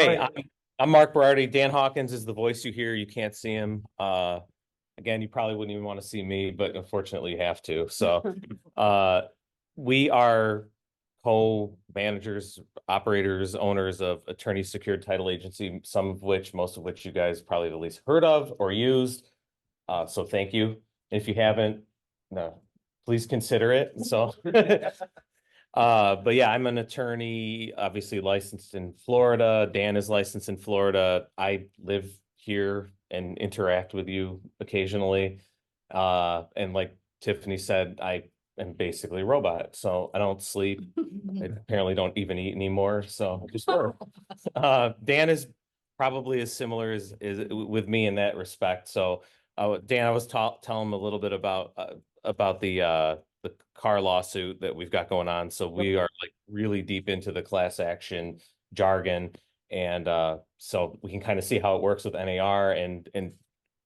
All Hey, right. I'm Mark Berardi. Dan Hawkins is the voice you hear. You can't see him. Again, you probably wouldn't even want to see me, but unfortunately you have to. So, uh, we are co-managers, operators, owners of Attorney Secured Title Agency, most of which you guys probably at least heard of or used. So thank you. And if you haven't, no, please consider it. So, but yeah, I'm an attorney, obviously licensed in Florida. Dan is licensed in Florida. I live here and interact with you occasionally. And like Tiffany said, I am basically a robot. So I don't sleep. I apparently don't even eat anymore. So I just work. Dan is probably as similar as with me in that respect. So Dan, I was telling him a little bit about the car lawsuit that we've got going on. So Yep. we are like really deep into the class action jargon. And so we can kind of see how it works with NAR. And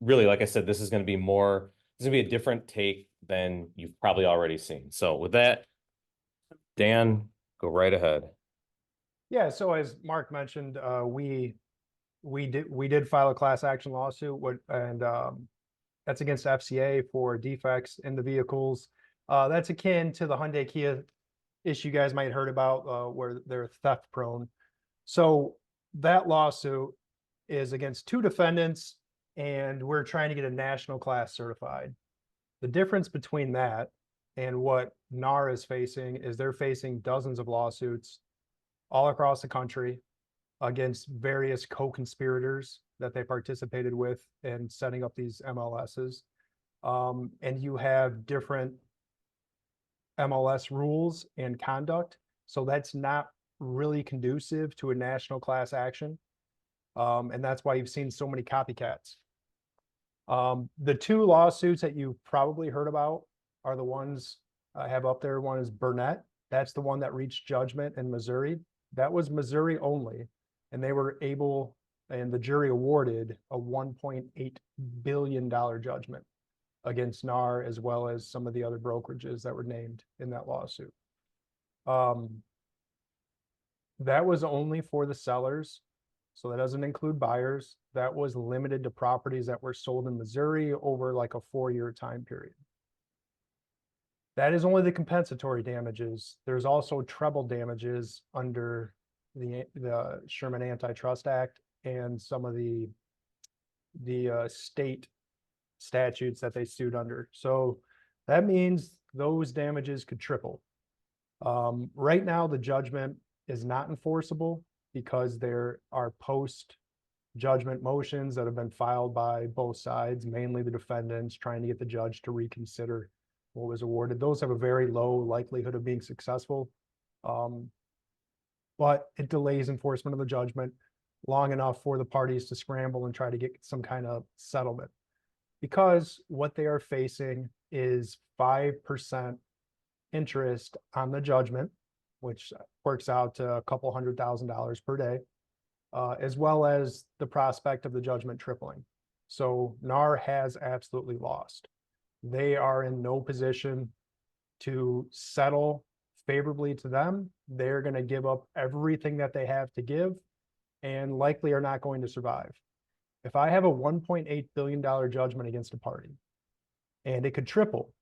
really, like I said, this is going to be a different take than you've probably already seen. So with that, Dan, go right ahead. Yeah. So as Mark mentioned, we did file a class action lawsuit. And that's against FCA for defects in the vehicles. That's akin to the Hyundai Kia issue you guys might have heard about, where they're theft prone. So that lawsuit is against two defendants, and we're trying to get a national class certified. The difference between that and what NAR is facing is they're facing dozens of lawsuits all across the country against various co-conspirators that they participated with in setting up these MLSs. And you have different MLS rules and conduct. So that's not really conducive to a national class action. And that's why you've seen so many copycats. The two lawsuits that you probably heard about are the ones I have up there. One is Burnett. That's the one that reached judgment in Missouri. That was Missouri only. And they were able, and the jury awarded a $1.8 billion judgment against NAR, as well as some of the other brokerages that were named in that lawsuit. That was only for the sellers. So that doesn't include buyers. That was limited to properties that were sold in Missouri over like a 4-year time period. That is only the compensatory damages. There's also treble damages under the Sherman Antitrust Act and some of the state statutes that they sued under. So that means those damages could triple. Right now, the judgment is not enforceable because there are post judgment motions that have been filed by both sides, mainly the defendants, trying to get the judge to reconsider what was awarded. Those have a very low likelihood of being successful, but it delays enforcement of the judgment long enough for the parties to scramble and try to get some kind of settlement, because what they are facing is 5% interest on the judgment, which works out to a couple $100,000 per day, as well as the prospect of the judgment tripling. So NAR has absolutely lost. They are in no position to settle favorably to them. They're going to give up everything that they have to give and likely are not going to survive. If I have a $1.8 billion judgment against a party and it could triple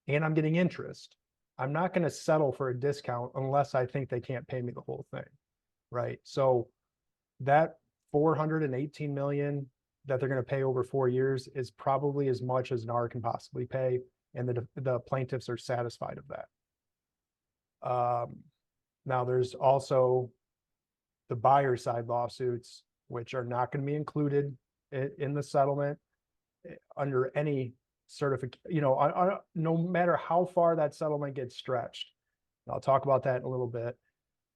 and I'm getting interest, I'm not going to settle for a discount unless I think they can't pay me the whole thing, right? So that 418 million that they're going to pay over 4 years is probably as much as NAR can possibly pay, and the plaintiffs are satisfied of that. Now there's also the buyer side lawsuits, which are not going to be included in the settlement under any certificate, no matter how far that settlement gets stretched. I'll talk about that in a little bit,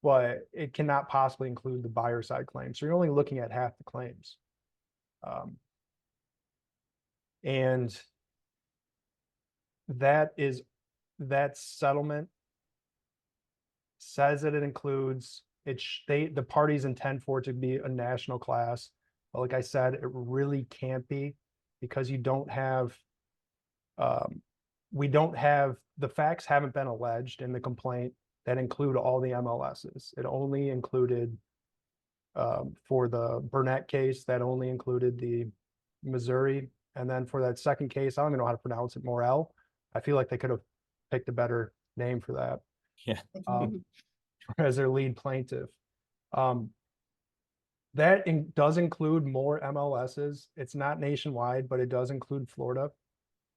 but it cannot possibly include the buyer side claims. So you're only looking at half the claims. And that settlement says that it includes the parties intend for it to be a national class. But like I said, it really can't be, because the facts haven't been alleged in the complaint that include all the MLSs. It only included For the Burnett case, that only included the Missouri. And then for that second case, I don't even know how to pronounce it, Morel. I feel like they could have picked a better name for that. Yeah. As their lead plaintiff. That does include more MLSs. It's not nationwide, but it does include Florida.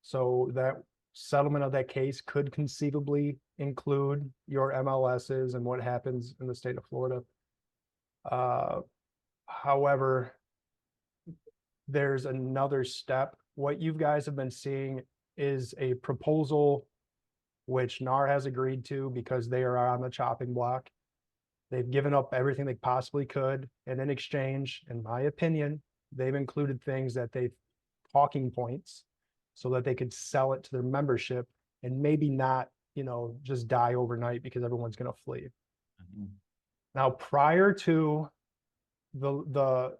So that settlement of that case could conceivably include your MLSs and what happens in the state of Florida. However, there's another step. What you guys have been seeing is a proposal which NAR has agreed to because they are on the chopping block. They've given up everything they possibly could, and in exchange, in my opinion, they've included things that they've talking points so that they could sell it to their membership and maybe not, just die overnight because everyone's going to flee. Now, prior to the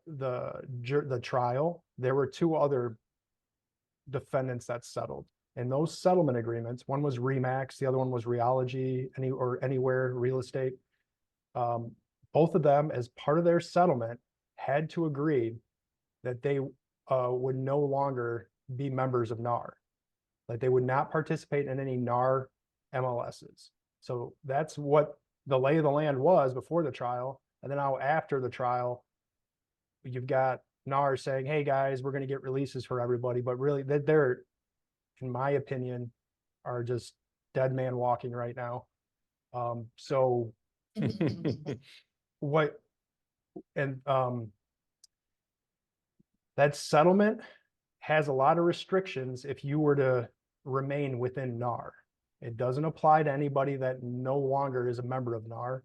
trial, there were two other defendants that settled. And those settlement agreements, one was Remax, the other one was Reology, Anywhere Real Estate. Both of them, as part of their settlement, had to agree that they would no longer be members of NAR. Like they would not participate in any NAR MLSs. So that's what the lay of the land was before the trial. And then now after the trial, you've got NAR saying, hey guys, we're going to get releases for everybody. But really, they're, in my opinion, are just dead man walking right now. So what, and that settlement has a lot of restrictions if you were to remain within NAR. It doesn't apply to anybody that no longer is a member of NAR.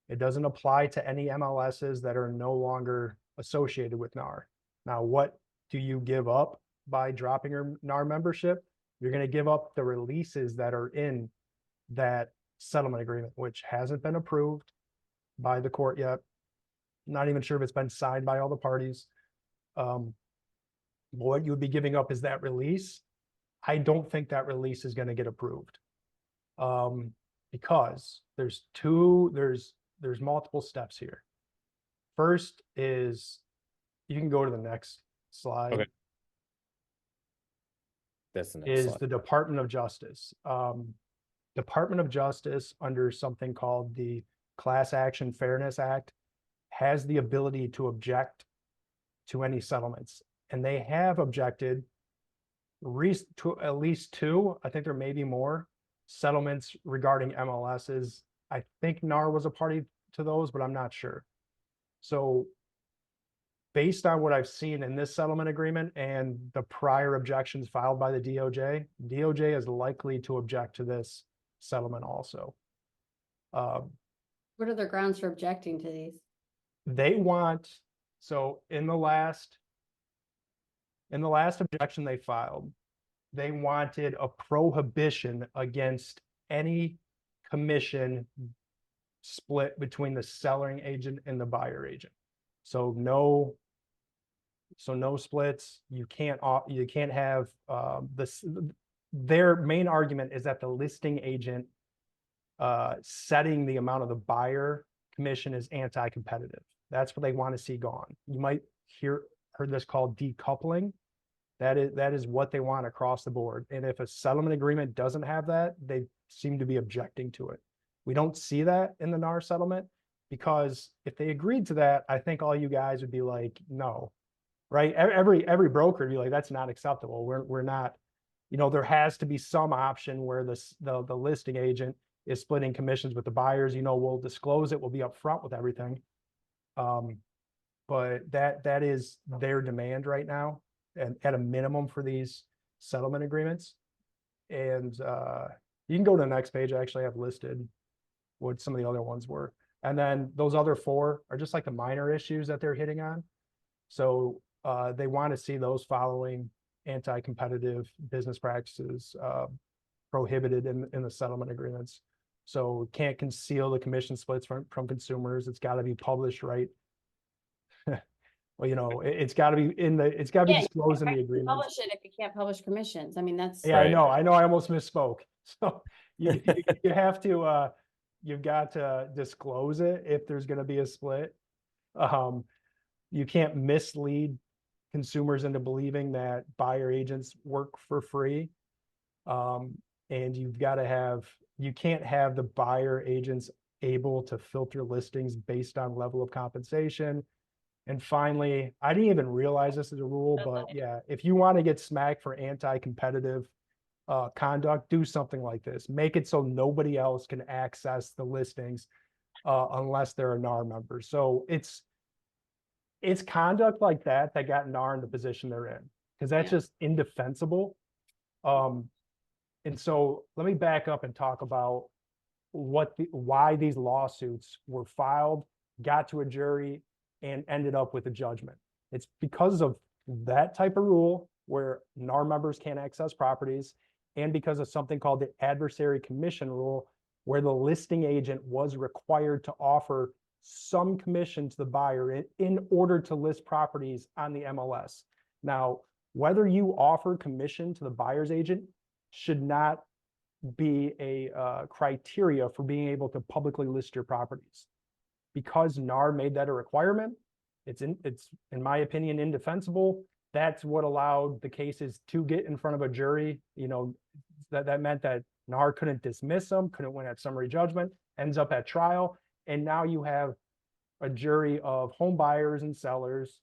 It doesn't apply to any MLSs that are no longer associated with NAR. Now, what do you give up by dropping your NAR membership? You're going to give up the releases that are in that settlement agreement, which hasn't been approved by the court yet. Not even sure if it's been signed by all the parties. What you would be giving up is that release. I don't think that release is going to get approved because there's multiple steps here. First is, you can go to the next slide. Okay. That's the next Is slide. the Department of Justice. Department of Justice, under something called the Class Action Fairness Act, has the ability to object to any settlements. And they have objected to at least two, I think there may be more, settlements regarding MLSs. I think NAR was a party to those, but I'm not sure. So based on what I've seen in this settlement agreement and the prior objections filed by the DOJ is likely to object to this settlement also. What are their grounds for objecting to these? They want, so in the last objection they filed, they wanted a prohibition against any commission split between the selling agent and the buyer agent. So no splits. You can't have this. Their main argument is that the listing agent setting the amount of the buyer commission is anti-competitive. That's what they want to see gone. You might heard this called decoupling. That is what they want across the board. And if a settlement agreement doesn't have that, they seem to be objecting to it. We don't see that in the NAR settlement, because if they agreed to that, I think all you guys would be like, no, right? Every broker would be like, that's not acceptable. We're not, there has to be some option where the listing agent is splitting commissions with the buyers. We'll disclose it. We'll be upfront with everything. But that is their demand right now, and at a minimum for these settlement agreements. And you can go to the next page. I actually have listed what some of the other ones were. And then those other four are just like the minor issues that they're hitting on. So they want to see those following anti-competitive business practices prohibited in the settlement agreements. So can't conceal the commission splits from consumers. It's got to be published, right? Well, it's got to be be disclosed in the agreement. Publish it if you can't publish commissions. I mean, that's. Yeah, Right. I know. I almost misspoke. So you have to, you've got to disclose it if there's going to be a split. You can't mislead consumers into believing that buyer agents work for free. And you can't have the buyer agents able to filter listings based on level of compensation. And finally, I didn't even realize this is a rule, but yeah, if you want to get smacked for anti-competitive conduct, do something like this. Make it so nobody else can access the listings unless they're a NAR member. So it's conduct like that got NAR in the position they're in, because that's just indefensible. And so let me back up and talk about why these lawsuits were filed, got to a jury, and ended up with a judgment. It's because of that type of rule where NAR members can't access properties, and because of something called the adversary commission rule, where the listing agent was required to offer some commission to the buyer in order to list properties on the MLS. Now, whether you offer commission to the buyer's agent should not be a criteria for being able to publicly list your properties. Because NAR made that a requirement, it's in my opinion indefensible. That's what allowed the cases to get in front of a jury. You know, that meant that NAR couldn't dismiss them, couldn't win at summary judgment, ends up at trial, and now you have a jury of home buyers and sellers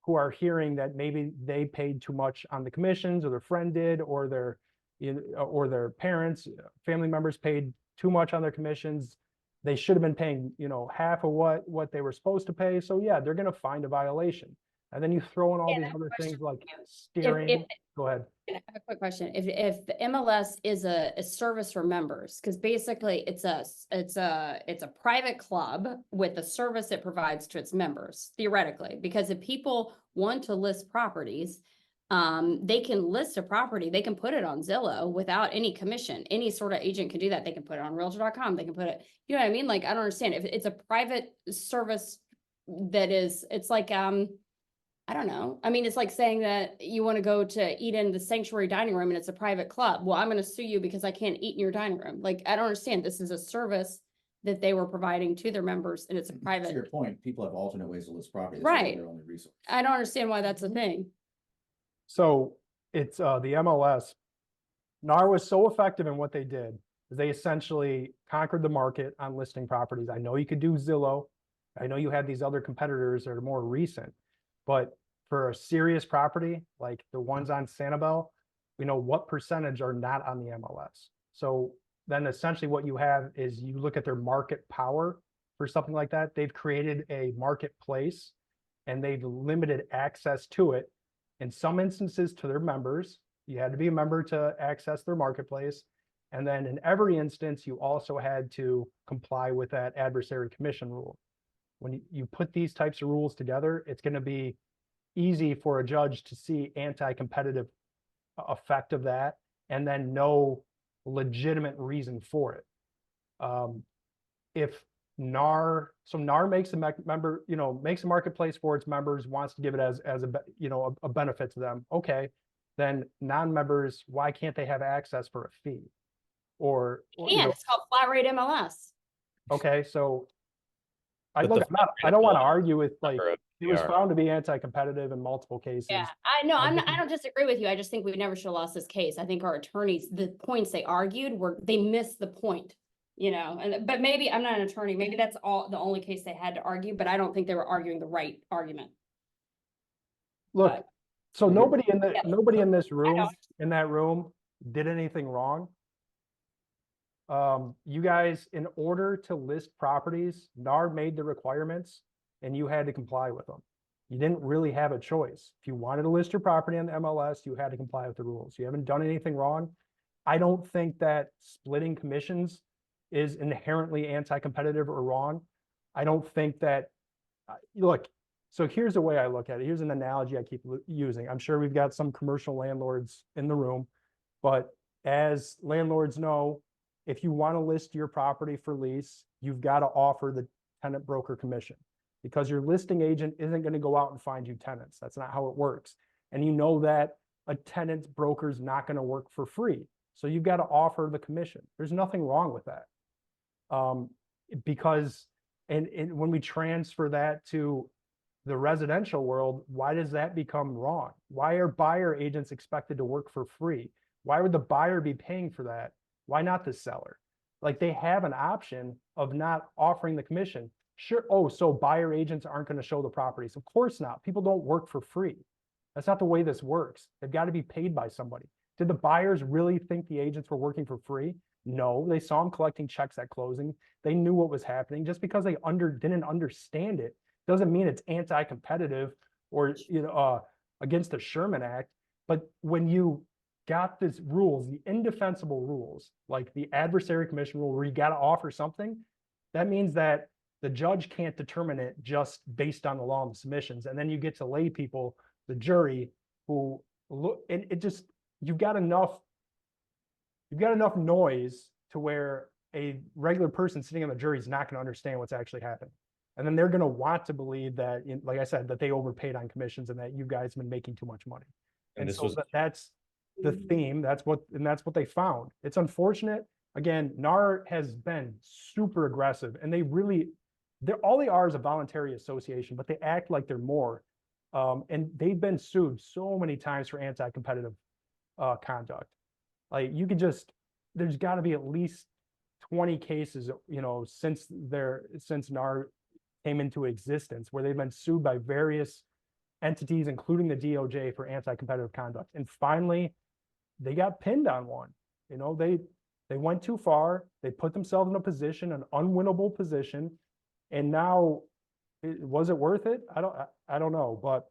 who are hearing that maybe they paid too much on the commissions, or their friend did, or their parents, family members paid too much on their commissions. They should have been paying, half of what they were supposed to pay. So yeah, they're going to find a violation. And then you throw in all these other things like steering. Go ahead. I have a quick question. If the MLS is a service for members, because basically it's a private club with a service it provides to its members, theoretically, because if people want to list properties, they can list a property, they can put it on Zillow without any commission. Any sort of agent can do that. They can put it on realtor.com. They can put it, you know what I mean? Like, I don't understand. If it's a private service it's like, I don't know. I mean, it's like saying that you want to go to eat in the sanctuary dining room and it's a private club. Well, I'm going to sue you because I can't eat in your dining room. Like, I don't understand. This is a service that they were providing to their members, and it's a private. To your point, people have alternate ways to list property. That's Right. Their only resource. I don't understand why that's a thing. So it's the MLS. NAR was so effective in what they did. They essentially conquered the market on listing properties. I know you could do Zillow. I know you had these other competitors that are more recent, but for a serious property like the ones on Sanibel, we know what percentage are not on the MLS. So then essentially what you have is you look at their market power for something like that. They've created a marketplace and they've limited access to it. In some instances to their members, you had to be a member to access their marketplace. And then in every instance, you also had to comply with that adversary commission rule. When you put these types of rules together, it's going to be easy for a judge to see anti-competitive effect of that and then no legitimate reason for it. If NAR makes a member, makes a marketplace for its members, wants to give it as a benefit to them. Okay, then non-members, why can't they have access for a fee? Or It's called flat rate MLS. Okay, so I But don't want to argue with, like, it was NAR. found to be anti-competitive in multiple cases. Yeah, I know. I don't disagree with you. I just think we never should have lost this case. I think our attorneys, the points they argued they missed the point, but maybe I'm not an attorney. Maybe that's the only case they had to argue, but I don't think they were arguing the right argument. Look, so nobody in this room, know. in that room, did anything wrong. You guys, in order to list properties, NAR made the requirements and you had to comply with them. You didn't really have a choice. If you wanted to list your property on the MLS, you had to comply with the rules. You haven't done anything wrong. I don't think that splitting commissions is inherently anti-competitive or wrong. I don't think that, look, so here's the way I look at it. Here's an analogy I keep using. I'm sure we've got some commercial landlords in the room, but as landlords know, if you want to list your property for lease, you've got to offer the tenant broker commission, because your listing agent isn't going to go out and find you tenants. That's not how it works. And you know that a tenant broker is not going to work for free. So you've got to offer the commission. There's nothing wrong with that. Because when we transfer that to the residential world, why does that become wrong? Why are buyer agents expected to work for free? Why would the buyer be paying for that? Why not the seller? Like, they have an option of not offering the commission. Sure. Oh, so buyer agents aren't going to show the properties. Of course not. People don't work for free. That's not the way this works. They've got to be paid by somebody. Did the buyers really think the agents were working for free? No, they saw them collecting checks at closing. They knew what was happening. Just because they didn't understand it doesn't mean it's anti-competitive or, against the Sherman Act. But when you got these rules, the indefensible rules, like the adversary commission rule, where you got to offer something, that means that the judge can't determine it just based on the law of submissions. And then you get to lay people, the jury, who look, and it just, you've got enough noise to where a regular person sitting on the jury is not going to understand what's actually happening. And then they're going to want to believe that, like I said, that they overpaid on commissions and that you guys have been making too much money. And this so was that's the theme. That's what they found. It's unfortunate. Again, NAR has been super aggressive, and all they are is a voluntary association, but they act like they're more. And they've been sued so many times for anti-competitive conduct. Like, there's got to be at least 20 cases, since NAR came into existence, where they've been sued by various entities, including the DOJ, for anti-competitive conduct. And finally, they got pinned on one. They went too far. They put themselves in a position, an unwinnable position, and now, was it worth it? I don't know. But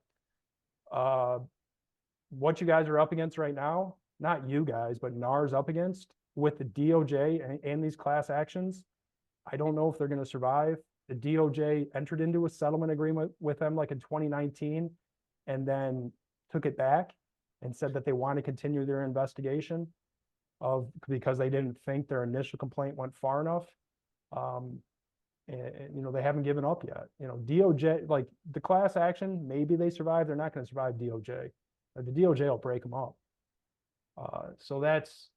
what you guys are up against right now, not you guys, but NAR's up against with the DOJ and these class actions, I don't know if they're going to survive. The DOJ entered into a settlement agreement with them like in 2019, and then took it back and said that they want to continue their investigation because they didn't think their initial complaint went far enough. They haven't given up yet. DOJ, like the class action, maybe they survive. They're not going to survive DOJ. The DOJ will break them up. So that's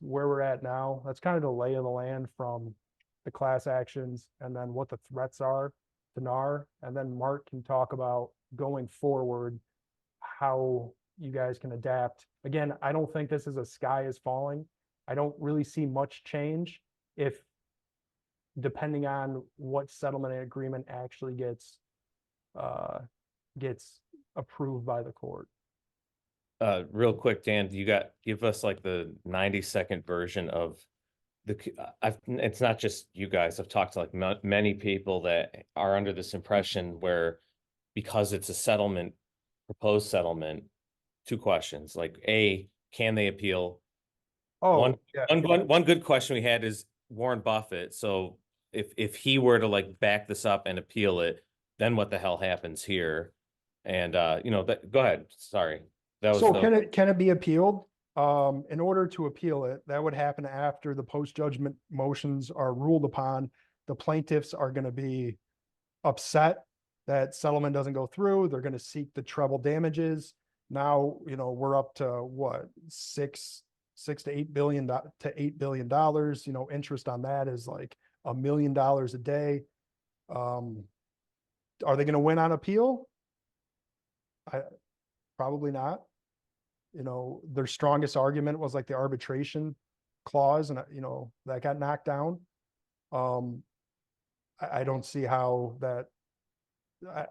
where we're at now. That's kind of the lay of the land from the class actions, and then what the threats are to NAR. And then Mark can talk about going forward, how you guys can adapt. Again, I don't think this is a sky is falling. I don't really see much change depending on what settlement agreement actually gets approved by the court. Real quick, Dan, give us like the 90-second version of it's not just you guys. I've talked to like many people that are under this impression where, because it's a proposed settlement, two questions. Like, A, can they appeal? One good question we had is Warren Buffett. So if he were to like back this up and appeal it, then what the hell happens here? And go ahead. Sorry. Can it be appealed? In order to appeal it, that would happen after the post-judgment motions are ruled upon. The plaintiffs are going to be upset that settlement doesn't go through. They're going to seek the treble damages. Now, we're up to what, $6 to $8 billion. Interest on that is like $1 million a day. Are they going to win on appeal? Probably not. Their strongest argument was like the arbitration clause, and that got knocked down. I don't see how that.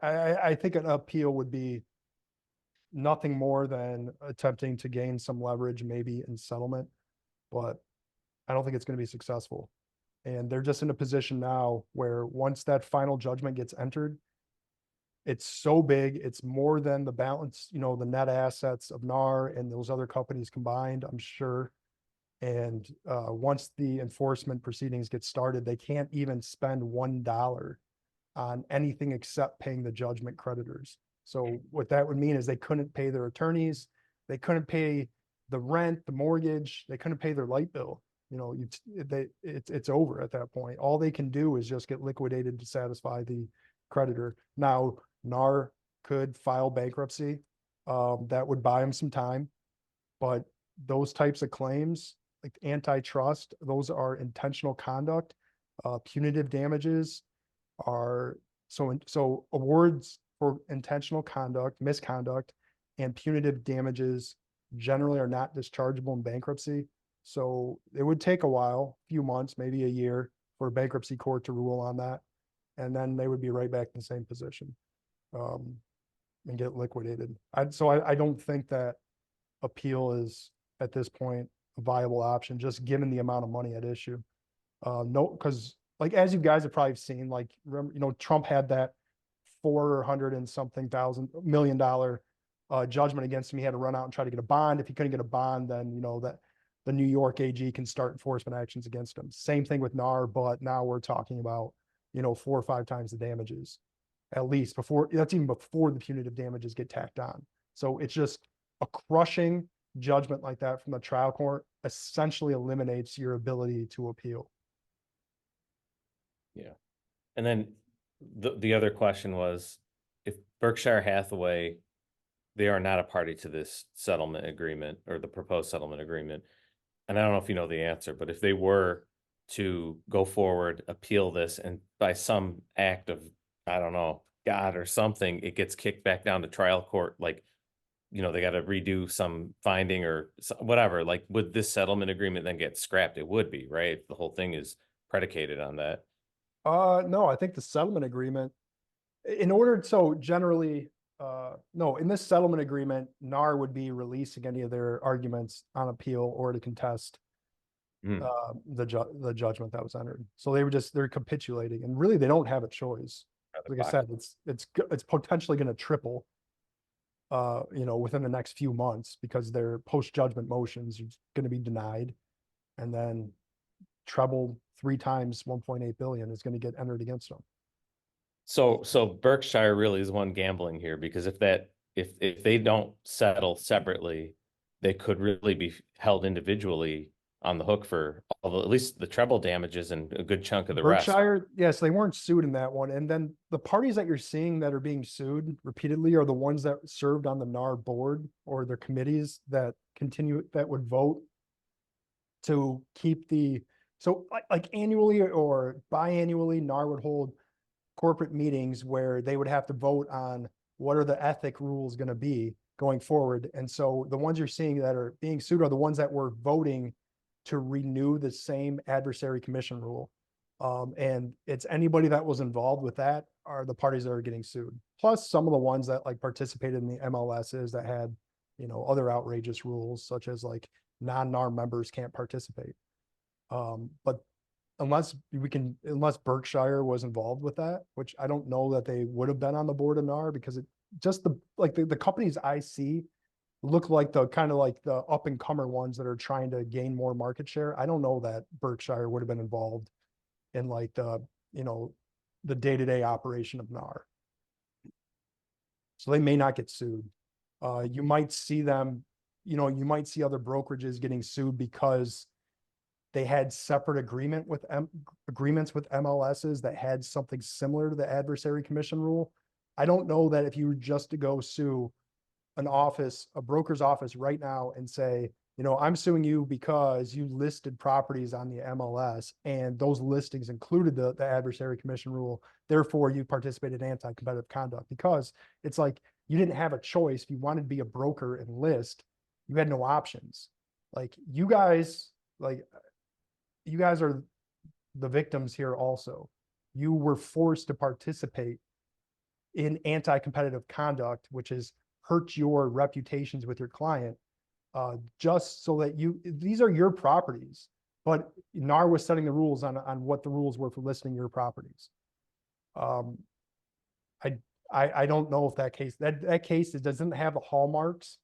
I think an appeal would be nothing more than attempting to gain some leverage, maybe in settlement, but I don't think it's going to be successful. And they're just in a position now where once that final judgment gets entered, it's so big, it's more than the balance, the net assets of NAR and those other companies combined, I'm sure. And once the enforcement proceedings get started, they can't even spend $1 on anything except paying the judgment creditors. So what that would mean is they couldn't pay their attorneys, they couldn't pay the rent, the mortgage, they couldn't pay their light bill. It's over at that point. All they can do is just get liquidated to satisfy the creditor. Now, NAR could file bankruptcy. That would buy them some time. But those types of claims, like antitrust, those are intentional conduct. Punitive damages are So awards for intentional conduct, misconduct, and punitive damages generally are not dischargeable in bankruptcy. So it would take a while, few months, maybe a year, for a bankruptcy court to rule on that. And then they would be right back in the same position, and get liquidated. I don't think that appeal is at this point a viable option, just given the amount of money at issue. No, because like, as you guys have probably seen, like, remember, Trump had that 400 and something million dollar judgment against him. He had to run out and try to get a bond. If he couldn't get a bond, then that the New York AG can start enforcement actions against him. Same thing with NAR, but now we're talking about 4 or 5 times the damages, at least that's even before the punitive damages get tacked on. So it's just a crushing judgment like that from the trial court essentially eliminates your ability to appeal. Yeah. And then the other question was, if Berkshire Hathaway, they are not a party to this settlement agreement or the proposed settlement agreement. And I don't know if you know the answer, but if they were to go forward, appeal this, and by some act of, I don't know, God or something, it gets kicked back down to trial court, like, they got to redo some finding or whatever, like, would this settlement agreement then get scrapped? It would be, right? The whole thing is predicated on that. No, I think the settlement agreement, generally, no, in this settlement agreement, NAR would be releasing any of their arguments on appeal or to contest Hmm. the judgment that was entered. So they're capitulating, and really they don't have a choice. Like I said, it's potentially going to triple, within the next few months, because their post-judgment motions are going to be denied, and then treble 3 times 1.8 billion is going to get entered against them. So Berkshire really is one gambling here, because if they don't settle separately, they could really be held individually on the hook for at least the treble damages and a good chunk of the rest. Berkshire, yes, they weren't sued in that one. And then the parties that you're seeing that are being sued repeatedly are the ones that served on the NAR board or their committees that would vote to keep so like annually or biannually, NAR would hold corporate meetings where they would have to vote on what are the ethic rules going to be going forward. And so the ones you're seeing that are being sued are the ones that were voting to renew the same adversary commission rule. And it's anybody that was involved with that are the parties that are getting sued. Plus some of the ones that like participated in the MLSs that had, other outrageous rules, such as like non-NAR members can't participate. But unless Berkshire was involved with that, which I don't know that they would have been on the board of NAR, because it just the companies I see look like the kind of like the up and comer ones that are trying to gain more market share. I don't know that Berkshire would have been involved in like the day-to-day operation of NAR. So they may not get sued. You might see them, you might see other brokerages getting sued because they had separate agreements with MLSs that had something similar to the adversary commission rule. I don't know that if you were just to go sue a broker's office right now and say, I'm suing you because you listed properties on the MLS and those listings included the adversary commission rule. Therefore, you participated in anti-competitive conduct, because it's like you didn't have a choice. If you wanted to be a broker and list, you had no options. Like you guys are the victims here also. You were forced to participate in anti-competitive conduct, which is hurt your reputations with your client, just so that these are your properties, but NAR was setting the rules on what the rules were for listing your properties. I don't know if that case it doesn't have the hallmarks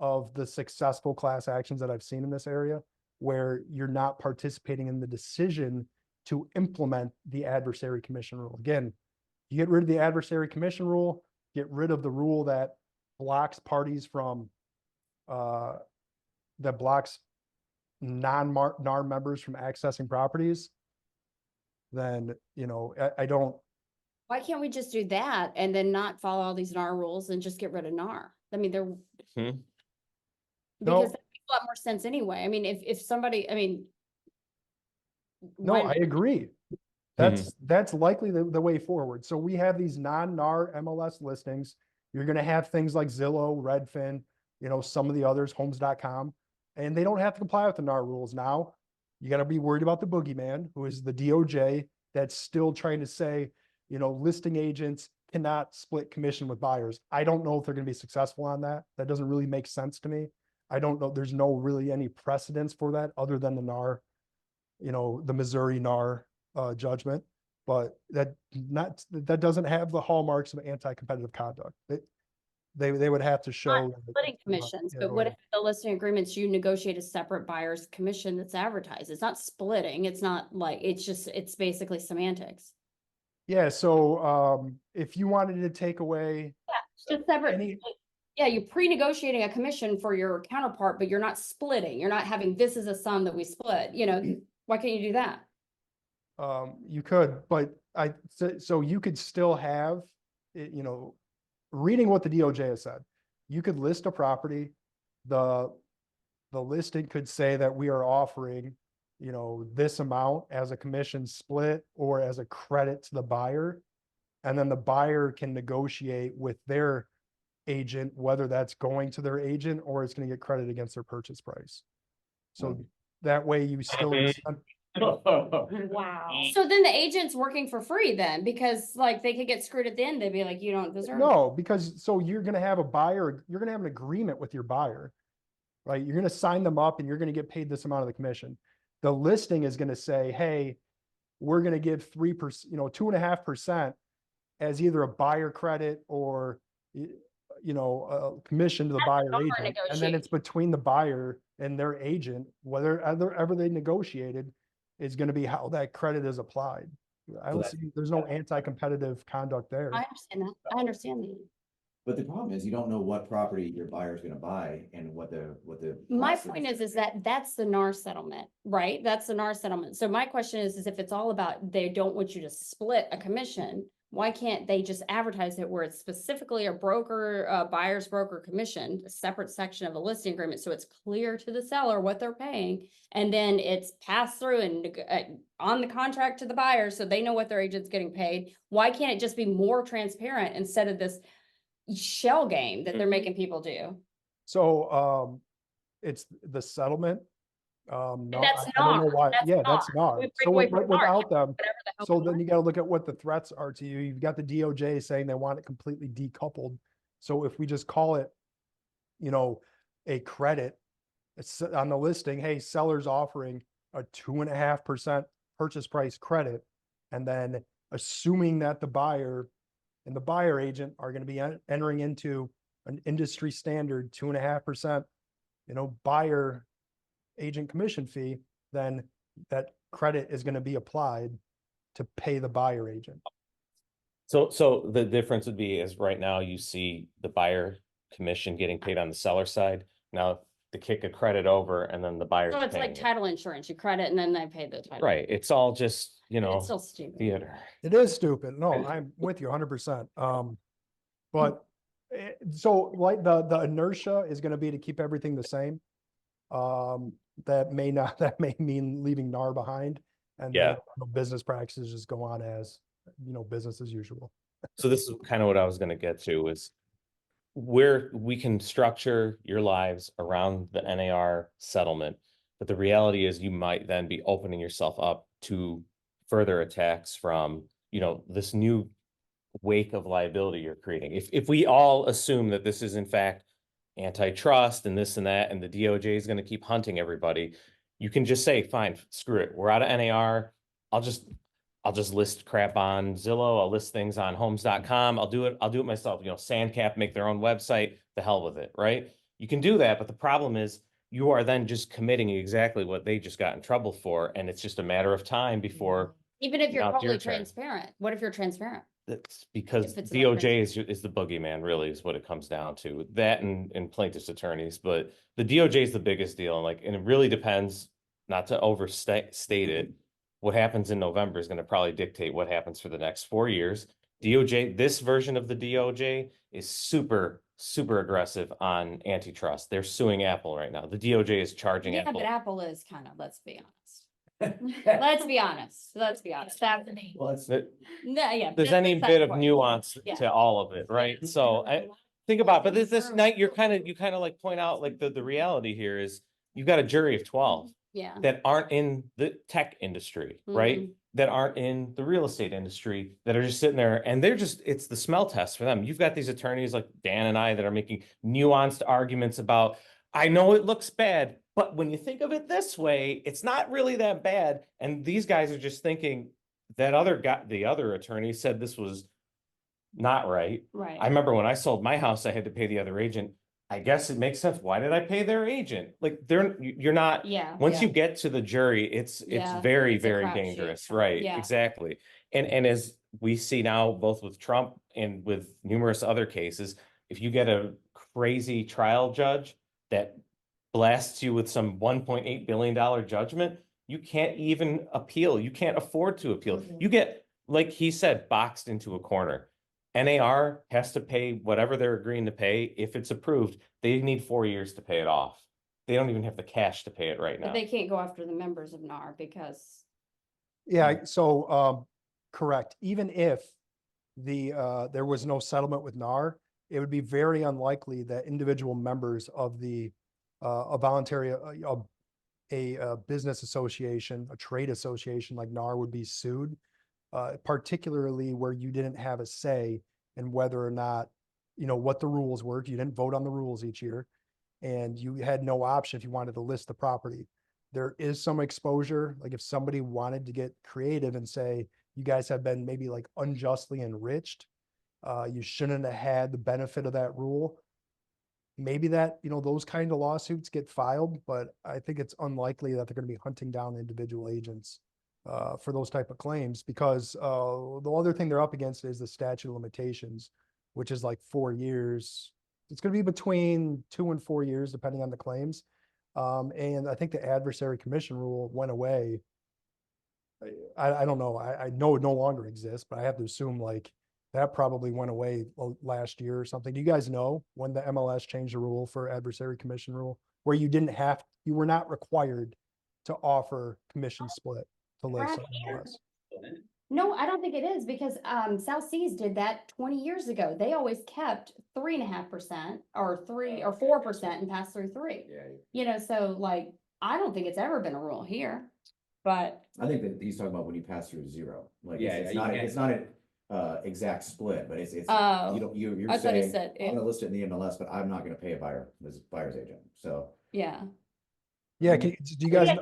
of the successful class actions that I've seen in this area, where you're not participating in the decision to implement the adversary commission rule. Again, you get rid of the adversary commission rule, get rid of the rule that blocks parties from that blocks non-NAR members from accessing properties, then I don't. Why can't we just do that and then not follow all these NAR rules and just get rid of NAR? I mean, because No. that makes a lot more sense anyway. I mean, if somebody, No, I agree. That's likely the way forward. So we have these non-NAR MLS listings. You're gonna have things like Zillow, Redfin, some of the others, homes.com, and they don't have to comply with the NAR rules now. You gotta be worried about the boogeyman, who is the DOJ, that's still trying to say, listing agents cannot split commission with buyers. I don't know if they're gonna be successful on that. That doesn't really make sense to me. I don't know. There's no really any precedence for that other than the NAR, the Missouri NAR judgment, but that doesn't have the hallmarks of anti-competitive conduct. They would have to show Splitting commissions, but what if the listing agreements, you negotiate a separate buyer's commission that's advertised? It's not splitting. It's not like, it's basically semantics. Yeah, so if you wanted to take away It's just separate. any, Yeah, you're pre-negotiating a commission for your counterpart, but you're not splitting. You're not having, this is a sum that we split, why can't you do that? you could, but so you could still have, reading what the DOJ has said, you could list a property, the listing could say that we are offering, this amount as a commission split or as a credit to the buyer. And then the buyer can negotiate with their agent, whether that's going to their agent or it's going to get credit against their purchase price. So that way you still, Wow. So then the agent's working for free then, because like they could get screwed at the end. They'd be like, you don't deserve. no, because so you're going to have a buyer, you're going to have an agreement with your buyer, right? You're going to sign them up and you're going to get paid this amount of the commission. The listing is going to say, hey, we're going to give 3%, 2.5% as either a buyer credit or, a commission to the buyer agent. And then it's between the buyer and their agent, whether ever they negotiated, is going to be how that credit is applied. I don't see, there's no anti-competitive conduct there. I understand that. I understand that. But the problem is you don't know what property your buyer is going to buy and what the. My process point is that that's the NAR settlement, right? That's the NAR settlement. So my question is if it's all about, they don't want you to split a commission, why can't they just advertise it where it's specifically a broker, buyer's broker commission, a separate section of a listing agreement, so it's clear to the seller what they're paying, and then it's passed through and on the contract to the buyer, so they know what their agent's getting paid. Why can't it just be more transparent instead of this shell game that they're making people do? So it's the settlement. No, That's I don't know NAR. why. That's Yeah, NAR. that's NAR. We So break away from NAR. without them, Whatever the hell so we then want. you got to look at what the threats are to you. You've got the DOJ saying they want it completely decoupled. So if we just call it, a credit, it's on the listing, hey, seller's offering a 2.5% purchase price credit, and then assuming that the buyer and the buyer agent are going to be entering into an industry standard 2.5%, buyer agent commission fee, then that credit is going to be applied to pay the buyer agent. So the difference would be is right now you see the buyer commission getting paid on the seller side. Now to kick a credit over and then the buyer's So it's like paying it. title insurance, you credit and then they pay the title. Right. It's all just, It's still stupid. theater. It is stupid. No, I'm with you 100%. But so like the inertia is going to be to keep everything the same. That may mean leaving NAR behind, and Yeah. then, business practices just go on as, business as usual. So this is kind of what I was going to get to is where we can structure your lives around the NAR settlement. But the reality is you might then be opening yourself up to further attacks from, this new wake of liability you're creating. If we all assume that this is in fact antitrust and this and that, and the DOJ is going to keep hunting everybody, you can just say, fine, screw it. We're out of NAR. I'll just list crap on Zillow. I'll list things on homes.com. I'll do it myself. Sandcap, make their own website, the hell with it, right? You can do that, but the problem is you are then just committing exactly what they just got in trouble for. And it's just a matter of time before. Even if you're Now it's your totally turn. transparent, what if you're transparent? That's because If it's not DOJ is the boogeyman, really, is what it comes down to. That and plaintiffs' attorneys, but the DOJ is the biggest deal. And it really depends, not to overstate it, what happens in November is going to probably dictate what happens for the next 4 years. DOJ, this version of the DOJ is super, super aggressive on antitrust. They're suing Apple right now. The DOJ is charging Yeah, Apple. but Apple is kind of, let's be honest. Let's be honest. Let's be honest. Well, it's, That- No, yeah. There's that's any the bit second of point. nuance Yeah. to all of it, right? So I think about, but this night, you kind of like point out like the reality here is you've got a jury of 12 Yeah. that aren't in the tech industry, right? That aren't in the real estate industry, that are just sitting there and it's the smell test for them. You've got these attorneys like Dan and I that are making nuanced arguments about, I know it looks bad, but when you think of it this way, it's not really that bad. And these guys are just thinking that the other attorney said this was not right. Right. I remember when I sold my house, I had to pay the other agent. I guess it makes sense. Why did I pay their agent? Like you're not, Yeah. once you get to the jury, it's Yeah, very, it's a very crapshoot. dangerous. Right. Yeah. Exactly. And as we see now, both with Trump and with numerous other cases, if you get a crazy trial judge that blasts you with some $1.8 billion judgment, you can't even appeal. You can't afford to appeal. You get, like he said, boxed into a corner. NAR has to pay whatever they're agreeing to pay. If it's approved, they need 4 years to pay it off. They don't even have the cash to pay it right But now. they can't go after the members of NAR because Yeah, so, correct. Even if there was no settlement with NAR, it would be very unlikely that individual members of a voluntary, a business association, a trade association like NAR would be sued, particularly where you didn't have a say in whether or not, what the rules were. You didn't vote on the rules each year, and you had no option if you wanted to list the property. There is some exposure, like if somebody wanted to get creative and say, you guys have been maybe like unjustly enriched, you shouldn't have had the benefit of that rule. Maybe that, those kind of lawsuits get filed, but I think it's unlikely that they're going to be hunting down individual agents for those type of claims, because the other thing they're up against is the statute of limitations, which is like 4 years. It's going to be between 2 and 4 years, depending on the claims. And I think the adversary commission rule went away. I don't know. I know it no longer exists, but I have to assume like that probably went away last year or something. Do you guys know when the MLS changed the rule for adversary commission rule, where you were not required to offer commission split to list on MLS? no, I don't think it is because South Seas did that 20 years ago. They always kept 3.5% or 3 or 4% and passed through 3. yeah, So like I don't think it's ever been a rule here, but I think that he's talking about when you pass through 0. Like, Yeah, it's yeah, not, you it's not an exact split, but it's, Oh, you don't, you're I thought he saying, said I'm gonna list it in the MLS, but I'm not gonna pay a buyer, as buyer's agent, so. yeah. Yeah, do you guys,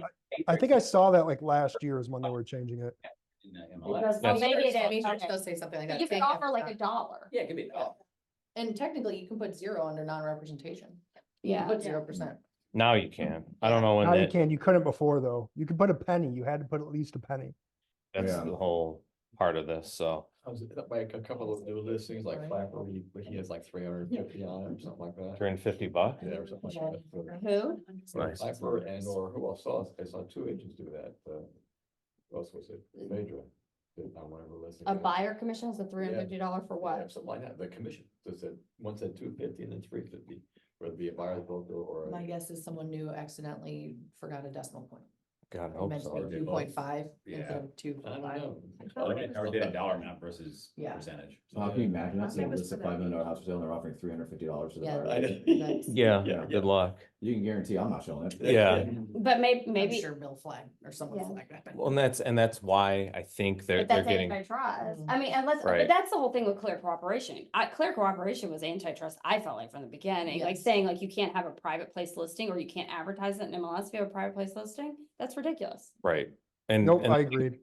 I think I saw that like last year is when they were changing it. In the Because- MLS. oh, they did Maybe it. it Okay. does say something like But that. you could offer like $1. Yeah, it could be. And technically you can put 0 under non-representation. Yeah. Put 0%. Now you can. I don't know when Now you that, can, you couldn't before though. You could put a penny. You had to put at least a penny. that's Yeah. the whole part of this. So I was like a couple of new listings like Right. Flapper, he has like 350 on it or something like that. $350. Yeah, or something like that. Who? Nice. Flapper and or who else saw, I saw 2 agents do that, who else was it? Phaedra did on one of her listings. A buyer commission is a $350 for Yeah, what? something like that, the commission, just said, one said 250 and then 350, whether it be a buyer's broker or. My guess is someone new accidentally forgot a decimal point. God, I It hope meant to so. be 2.5 Yeah. instead of I 2.5. don't know. Or did a dollar amount versus Yeah. percentage. How can you imagine that? Okay, Someone was lists a for that $5 million house for sale and they're offering $350 to the Yeah. buyer. I know. That's- Yeah, Yeah. good luck. You can guarantee I'm not showing it. Yeah. But maybe, I'm maybe, sure Bill flagged or someone Yeah. flagged that. Well, and that's why I think they're but that's getting, antitrust. Mm. I mean, unless, but Right. that's the whole thing with clear cooperation. Clear cooperation was antitrust, I felt like from the beginning, like Yes. saying like you can't have a private place listing or you can't advertise it in MLS if you have a private place listing. That's ridiculous. right. And, Nope, and I agreed.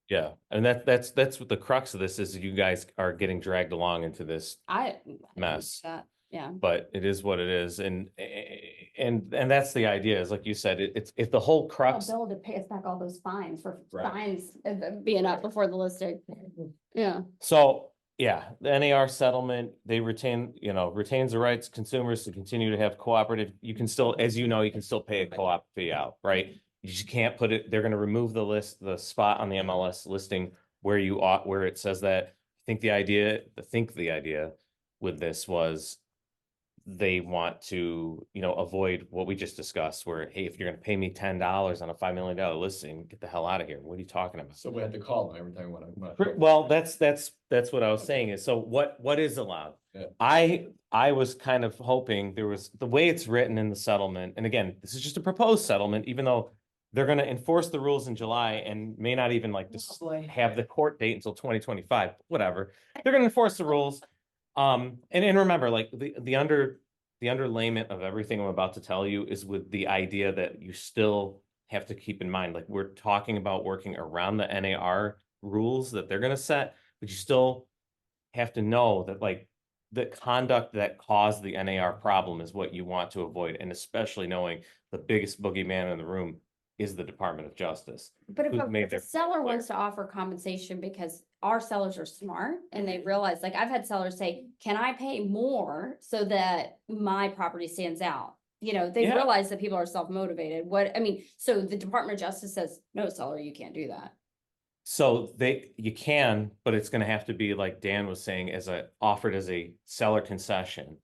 yeah, and that's what the crux of this is. You guys are getting dragged along into this, I. Mess. That, yeah. but it is what it is. And that's the idea, is like you said, it's if the whole Oh, crux, Bill to pay us back all those fines for Right. fines being up before the listing. Yeah. so yeah, the NAR settlement, they retains the rights consumers to continue to have cooperative, you can still, as you know, you can still pay a co-op fee out, right? You just can't put it, they're gonna remove the spot on the MLS listing where where it says that. I think the idea with this was they want to, avoid what we just discussed, where, hey, if you're gonna pay me $10 on a $5 million listing, get the hell out of here. What are you talking about? So we had to call them every time when I. Well, that's what I was saying is, so what is allowed? Yeah. I was kind of hoping there was, the way it's written in the settlement, and again, this is just a proposed settlement, even though they're gonna enforce the rules in July and may not even like just boy. have the court date until 2025, whatever. They're gonna enforce the rules. And remember, like the underlayment of everything I'm about to tell you is with the idea that you still have to keep in mind, like we're talking about working around the NAR rules that they're gonna set, but you still have to know that like the conduct that caused the NAR problem is what you want to avoid, and especially knowing the biggest boogeyman in the room is the Department of Justice. But who's made if a their seller clear. wants to offer compensation because our sellers are smart and they realize, like I've had sellers say, can I pay more so that my property stands out? They Yeah. realize that people are self-motivated. So the Department of Justice says, no, seller, you can't do that. So you can, but it's gonna have to be like Dan was saying, offered as a seller concession.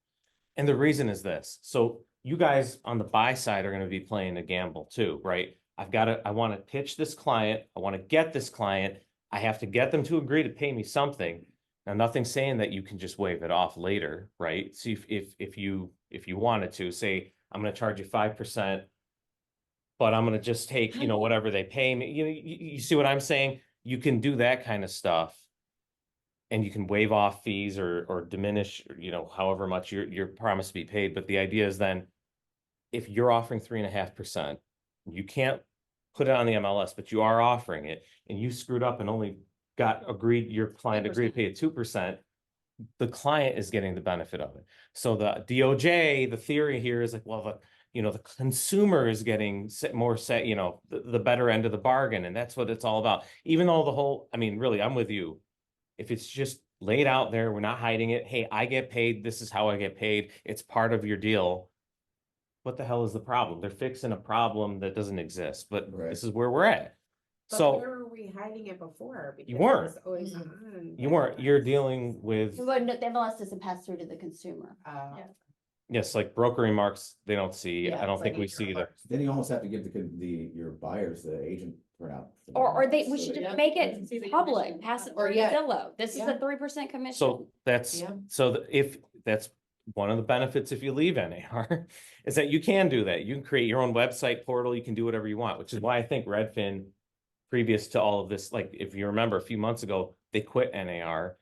And the reason is this, so you guys on the buy side are gonna be playing a gamble too, right? I wanna pitch this client, I wanna get this client, I have to get them to agree to pay me something. Now, nothing's saying that you can just waive it off later, right? So if you wanted to say, I'm gonna charge you 5%, but I'm gonna just take, whatever they pay me, you see what I'm saying? You can do that kind of stuff. And you can waive off fees or diminish, however much you're promised to be paid. But the idea is then, if you're offering 3.5%, you can't put it on the MLS, but you are offering it, and you screwed up and only your client agreed to pay 2%, the client is getting the benefit of it. So the DOJ, the theory here is like, well, the consumer is getting more the better end of the bargain, and that's what it's all about. Even though really, I'm with you. If it's just laid out there, we're not hiding it. Hey, I get paid. This is how I get paid. It's part of your deal. What the hell is the problem? They're fixing a problem that doesn't exist, but Right. this is where we're at. But So where were we hiding it before? Because it weren't. was always Mhm. on you weren't. You're MLS. dealing with, But no, the MLS doesn't pass through to the consumer. Yeah. yes, like broker remarks, they don't see. Yeah, I don't it's think like we a see report. that. Then you almost have to give your buyers the agent printout. for the Or we MLS, should so just Yeah. make See it the public, commission. pass it Or through yeah. Zillow. This is Yeah. a 3% commission. So that's, Yeah. if that's one of the benefits if you leave NAR is that you can do that. You can create your own website portal. You can do whatever you want, which is why I think Redfin, previous to all of this, like if you remember a few months ago, they quit NAR.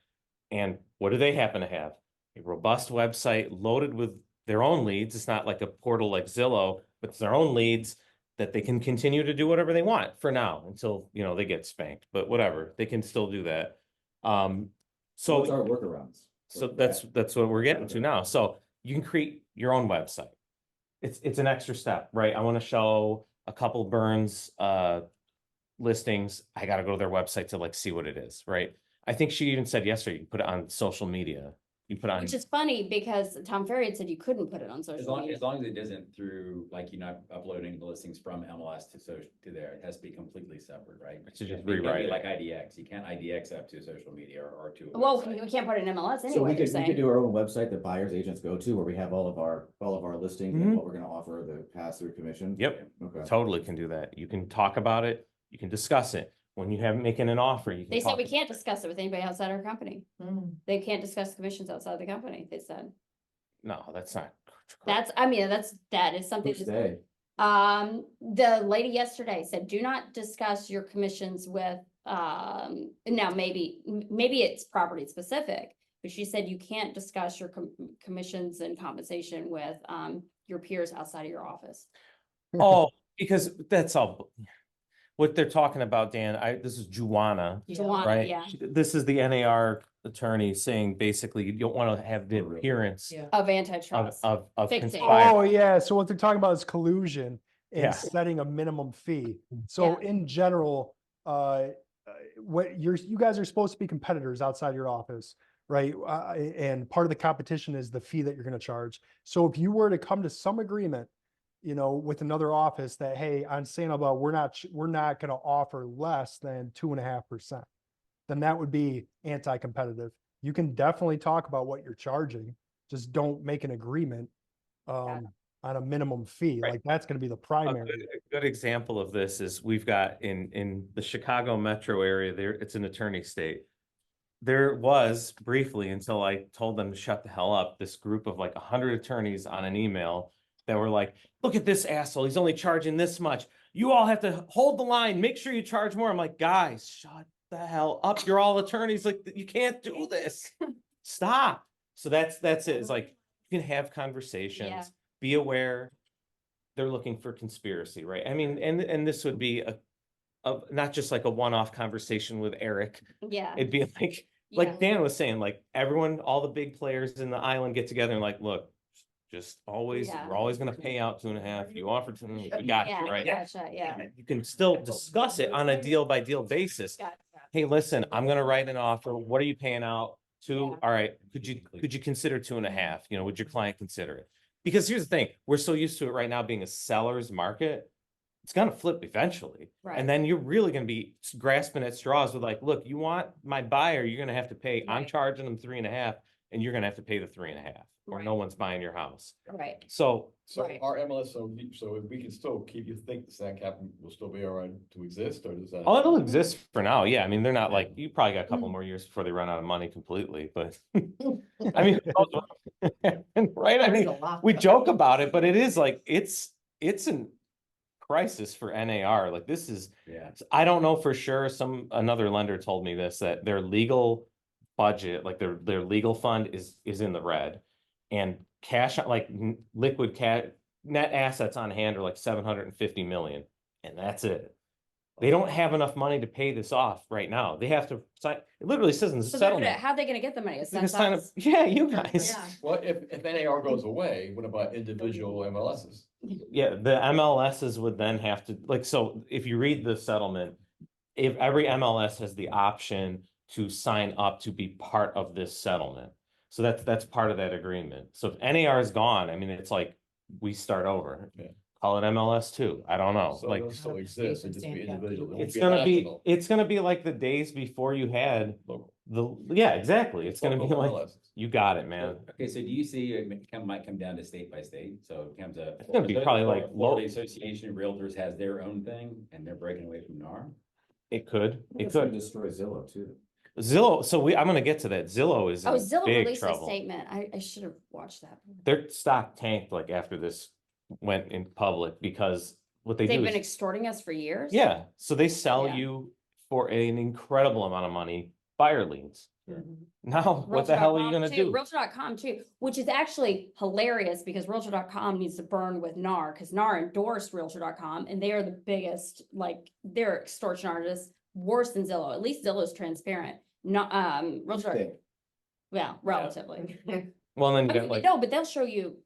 And what do they happen to have? A robust website loaded with their own leads. It's not like a portal like Zillow, but it's their own leads that they can continue to do whatever they want for now until, they get spanked, but whatever, they can still do that. So what's So our workarounds? so that's what we're getting to now. So you can create your own website. It's an extra step, right? I want to show a couple Burns listings. I got to go to their website to like see what it is, right? I think she even said yesterday, you can put it on social media. You put on, Which is funny because Tom Ferry had said you couldn't put it on As social long, media. as long as it isn't through, like, you're not uploading the listings from MLS to to there, it has to be completely separate, right? To just It can't be rewrite it. like IDX, you can't IDX up to social media or to a Well, website. we can't put it in MLS So anyway, we you're could, we saying. could do our own website that buyers agents go to where we have all of our listings Mhm. and what we're gonna offer the pass-through commission. yep, Okay. totally can do that. You can talk about it. You can discuss it. When you have making an offer, you can They said talk we can't discuss it with anybody outside our company. Mm. They can't discuss commissions outside the company, they said. No, that's not. That is something. Which that's- day? The lady yesterday said, do not discuss your commissions with, now maybe it's property specific, but she said you can't discuss your commissions and compensation with, your peers outside of your office. Oh, because that's all. What they're talking about, Dan, this is Juana, Yeah. Juana, right? yeah, This is the NAR attorney saying basically you don't want to have the Oh, really? appearance Yeah. of of, antitrust. of Fixing. Oh, conspire. yeah, so what they're talking about is collusion Yeah. and setting a minimum fee. So in general, you guys are supposed to be competitors outside your office, right? And part of the competition is the fee that you're gonna charge. So if you were to come to some agreement, with another office that, hey, on Sandoval, we're not gonna offer less than 2.5%, then that would be anti-competitive. You can definitely talk about what you're charging, just don't make an agreement on a minimum fee. Right. Like that's gonna be the A primary. good example of this is we've got in the Chicago metro area there, it's an attorney state. There was briefly, until I told them to shut the hell up, this group of like 100 attorneys on an email that were like, look at this asshole, he's only charging this much. You all have to hold the line, make sure you charge more. I'm like, guys, shut the hell up. You're all attorneys, like you can't do this. Stop. So that's it. It's like you can have conversations, Yeah. be aware they're looking for conspiracy, right? I mean, and this would be a not just like a one-off conversation with Eric. Yeah. It'd be like Dan was saying, like everyone, all the big players in the island get together and like, look, just always, Yeah. we're always gonna pay out 2.5. You offer 2, we got Yeah, you, right? gotcha, yeah. You can still discuss it on a deal by deal basis. Gotcha. Hey, listen, I'm gonna write an offer. What are you paying out? 2? Yeah. All right, could you consider 2.5? You know, would your client consider it? Because here's the thing, we're so used to it right now being a seller's market. It's gonna flip eventually. Right. And then you're really gonna be grasping at straws with like, look, you want my buyer, you're gonna have to pay, I'm Right. charging them 3.5, and you're gonna have to pay the 3.5, or Right. no one's buying your house. Right. So So Right. our MLS, so we can still keep, you think the sand cap will still be all right to exist, or does that? oh, it'll exist for now. Yeah, I mean, they're not like, you probably got a couple more years before they run out of money completely, but I mean, right? I mean, we joke about it, but it is like, it's an crisis for NAR. Like this is, Yeah. I don't know for sure. Another lender told me this, that their legal budget, like their legal fund is in the red, and cash, like liquid cash, net assets on hand are like 750 million, and that's it. They don't have enough money to pay this off right now. They have to sign, it literally says in the So they're gonna, settlement. how are they gonna get the money? They're gonna sign up, yeah, you guys. Yeah. Well, if NAR goes away, what about individual MLSs? Yeah, the MLSs would then have to, like, so if you read the settlement, if every MLS has the option to sign up to be part of this settlement. So that's part of that agreement. So if NAR is gone, I mean, it's like we start over. Yeah. Call it MLS too. I don't know. So like they'll still exist, and just be individual. It won't it's gonna be like the days before you had local. yeah, exactly. It's gonna be Local like, MLSs. you got it, man. Okay, so do you see it might come down to state by state? So it comes It's gonna be probably like Florida Association of Realtors has their own thing and they're breaking away from NAR. It could. It It's gonna could. destroy Zillow too. Zillow, so I'm gonna get to that. Zillow is Oh, in Zillow big released a trouble. statement. I should have watched that. Their stock tanked like after this went in public, because what they They've do been is, extorting us for years. yeah, so they sell Yeah. you for an incredible amount of money, buyer liens. Now, what the hell are you gonna do? Realtor.com too, which is actually hilarious because Realtor.com needs to burn with NAR because NAR endorsed Realtor.com and they are the biggest, like, they're extortion artists, worse than Zillow. At least Zillow's transparent. Not, Realtor, Okay. well, relatively. Well, then you I got mean, like, no, but they'll show you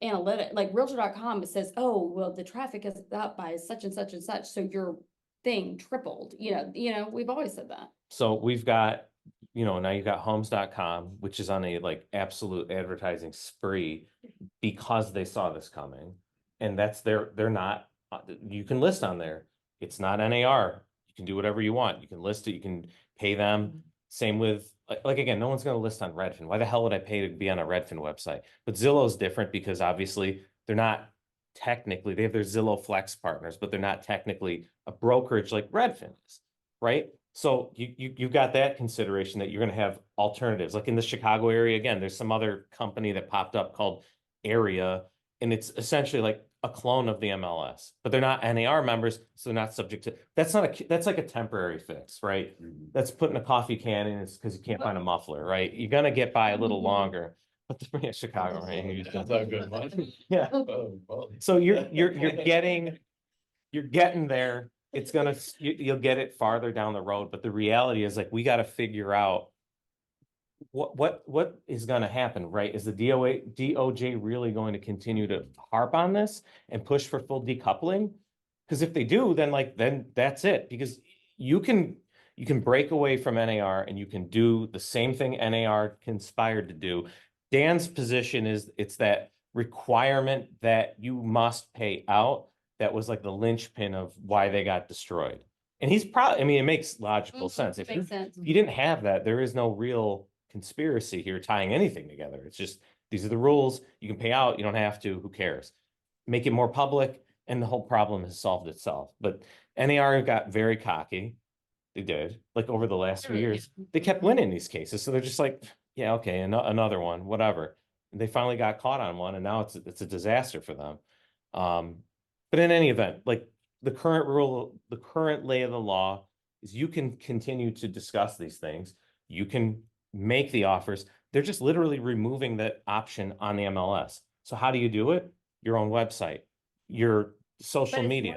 analytic, like Realtor.com, it says, oh, well, the traffic is up by such and such and such, so your thing tripled, you know, we've always said that. so we've got, now you've got homes.com, which is on a like absolute advertising spree because they saw this coming. And that's they're not, you can list on there. It's not NAR. You can do whatever you want. You can list it, you can pay them. Same with, like again, no one's going to list on Redfin. Why the hell would I pay to be on a Redfin website? But Zillow's different because obviously they're not technically, they have their Zillow Flex partners, but they're not technically a brokerage like Redfin is, right? So you've got that consideration that you're going to have alternatives. Like in the Chicago area, again, there's some other company that popped up called Area, and it's essentially like a clone of the MLS, but they're not NAR members, so they're not subject to, that's like a temporary fix, right? That's putting a coffee can in, it's because you can't find a muffler, right? You're gonna get by a little longer, but the Chicago, right? That's not good, man. Yeah, Oh, well. so you're getting there. It's gonna, you'll get it farther down the road, but the reality is like, we got to figure out what is going to happen, right? Is the DOJ really going to continue to harp on this and push for full decoupling? Because if they do, then that's it. Because you can break away from NAR and you can do the same thing NAR conspired to do. Dan's position is it's that requirement that you must pay out that was like the linchpin of why they got destroyed. And he's probably, I mean, it makes logical sense. If Makes sense. you didn't have that, there is no real conspiracy here tying anything together. It's just, these are the rules. You can pay out, you don't have to, who cares? Make it more public and the whole problem has solved itself. But NAR got very cocky. They did, like over the last few years, they kept winning these cases. So they're just like, yeah, okay, another one, whatever. And they finally got caught on one and now it's a disaster for them. But in any event, like the current rule, the current lay of the law is you can continue to discuss these things. You can make the offers. They're just literally removing that option on the MLS. So how do you do it? Your own website, your social But it's more media.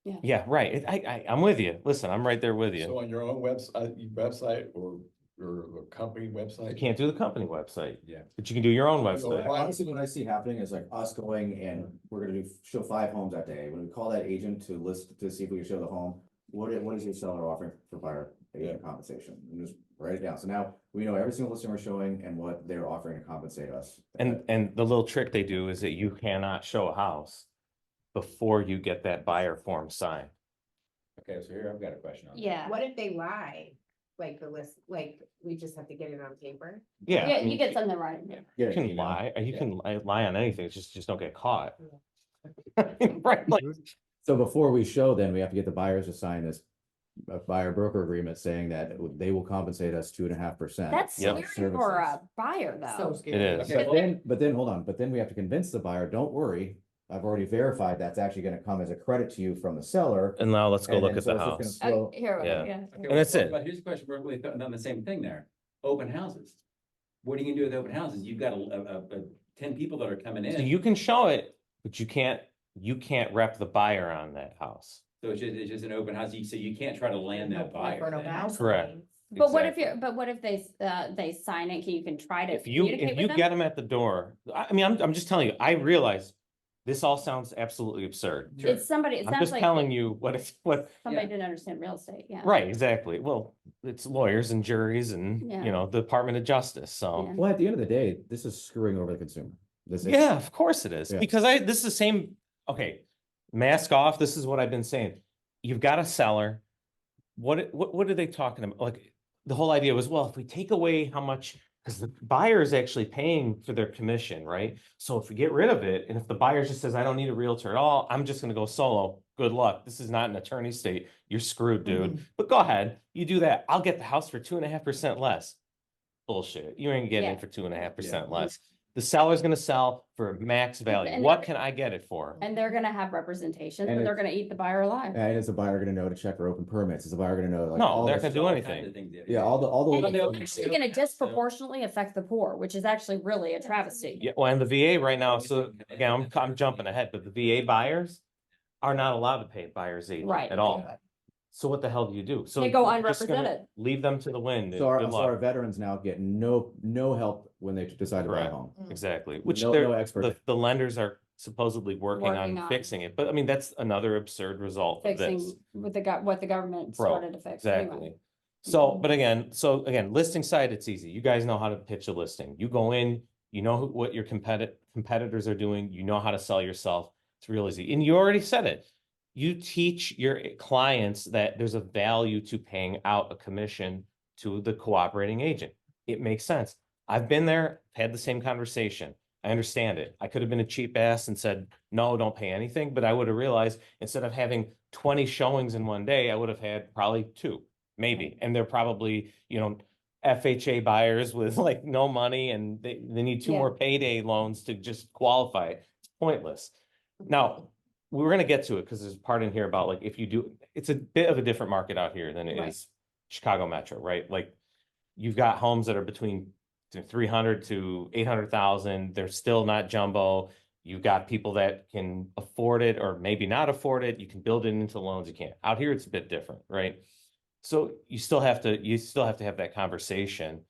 transparent. Yeah, right. I'm with you. Listen, I'm right there with So you. on your own website or your company website? You can't do the company website, Yeah. but you can do your own Yeah, website. Honestly, what I see happening is like us going and we're gonna show 5 homes that day. When we call that agent to list, to see if we can show the home, what is your seller offering for buyer agent compensation? And just write it down. So now we know every single listing we're showing and what they're offering to compensate us. And the little trick they do is that you cannot show a house before you get that buyer form signed. Okay, so here I've got a question on that. Yeah. What if they lie? Like the list, like we just have to get it on paper? Yeah, Yeah, I mean, you get something right. you can lie, or you can lie on anything. It's just don't get caught. Right, like, So before we show, then we have to get the buyers to sign this buyer broker agreement saying that they will compensate us 2.5%. That's Yep. scary for a buyer though. it is. Okay. But then hold on, but then we have to convince the buyer, don't worry, I've already verified that's actually gonna come as a credit to you from the seller. And now let's go And look then at so the it's just house. gonna flow. Here, Yeah. yeah. Okay, And well, that's it. But here's the question, we're really done the same thing there. Open houses. What are you gonna do with open houses? You've got a 10 people that are coming in. So you can show it, but you can't rep the buyer on that house. So it's just an open house, so you can't try to land that apply for buyer. an open then. house. Correct. But what if Exactly. what if they sign it, you can try to If you communicate with get them? them at the door, I mean, I'm just telling you, I realize this all sounds absolutely absurd. Sure. It's somebody, it I'm sounds just like telling you what, somebody didn't understand real estate, yeah. right, exactly. Well, it's lawyers and juries and, Yeah. you know, the Department of Justice, so. Yeah. Well, at the end of the day, this is screwing over the consumer. This is. Yeah, of course it is, Yeah. because this is the same, okay, mask off, this is what I've been saying. You've got a seller. What are they talking about? Like, the whole idea was, well, if we take away how much, because the buyer is actually paying for their commission, right? So if we get rid of it, and if the buyer just says, I don't need a realtor at all, I'm just gonna go solo, good luck. This is not an attorney state. You're screwed, dude. But go ahead, you do that. I'll get the house for 2.5% less. Bullshit. You ain't getting Yeah. it for 2.5% less. The seller's gonna sell for max value. And What they're- can I get it for? And they're gonna have representation, And but they're it's- gonna eat the buyer alive. And is the buyer gonna know to check for open permits? Is the buyer gonna know? Like, No, all they're this not gonna do stuff? anything. Kind of things that- Yeah, all And the. it's actually gonna disproportionately affect the poor, which is actually really a travesty. Yeah, well, and the VA right now, so again, I'm jumping ahead, but the VA buyers are not allowed to pay buyer's agent Right. at all. So what the hell do you do? So They go you're just gonna unrepresented. Leave them to the wind. So and good our luck. veterans now get no help when they decide to buy a Correct. home. Exactly, which No they're, expert. the lenders are supposedly working Working on on. fixing it, but I mean, that's another absurd result of Fixing this. with what the government Bro, started to fix anyway. Exactly. So, Mhm. but again, listing side, it's easy. You guys know how to pitch a listing. You go in, you know what your competitors are doing, you know how to sell yourself. It's real easy. And you already said it. You teach your clients that there's a value to paying out a commission to the cooperating agent. It makes sense. I've been there, had the same conversation. I understand it. I could have been a cheap ass and said, no, don't pay anything, but I would have realized instead of having 20 showings in one day, I would have had probably 2, maybe. And they're probably, you know, FHA buyers with like no money and they need 2 Yeah. more payday loans to just qualify. It's pointless. Now, we're gonna get to it because there's a part in here about like if you do, it's a bit of a different market out here than it Right. is Chicago Metro, right? Like you've got homes that are between 300 to 800,000. They're still not jumbo. You've got people that can afford it or maybe not afford it. You can build it into loans. You can't. Out here, it's a bit different, right? So you still have to have that conversation.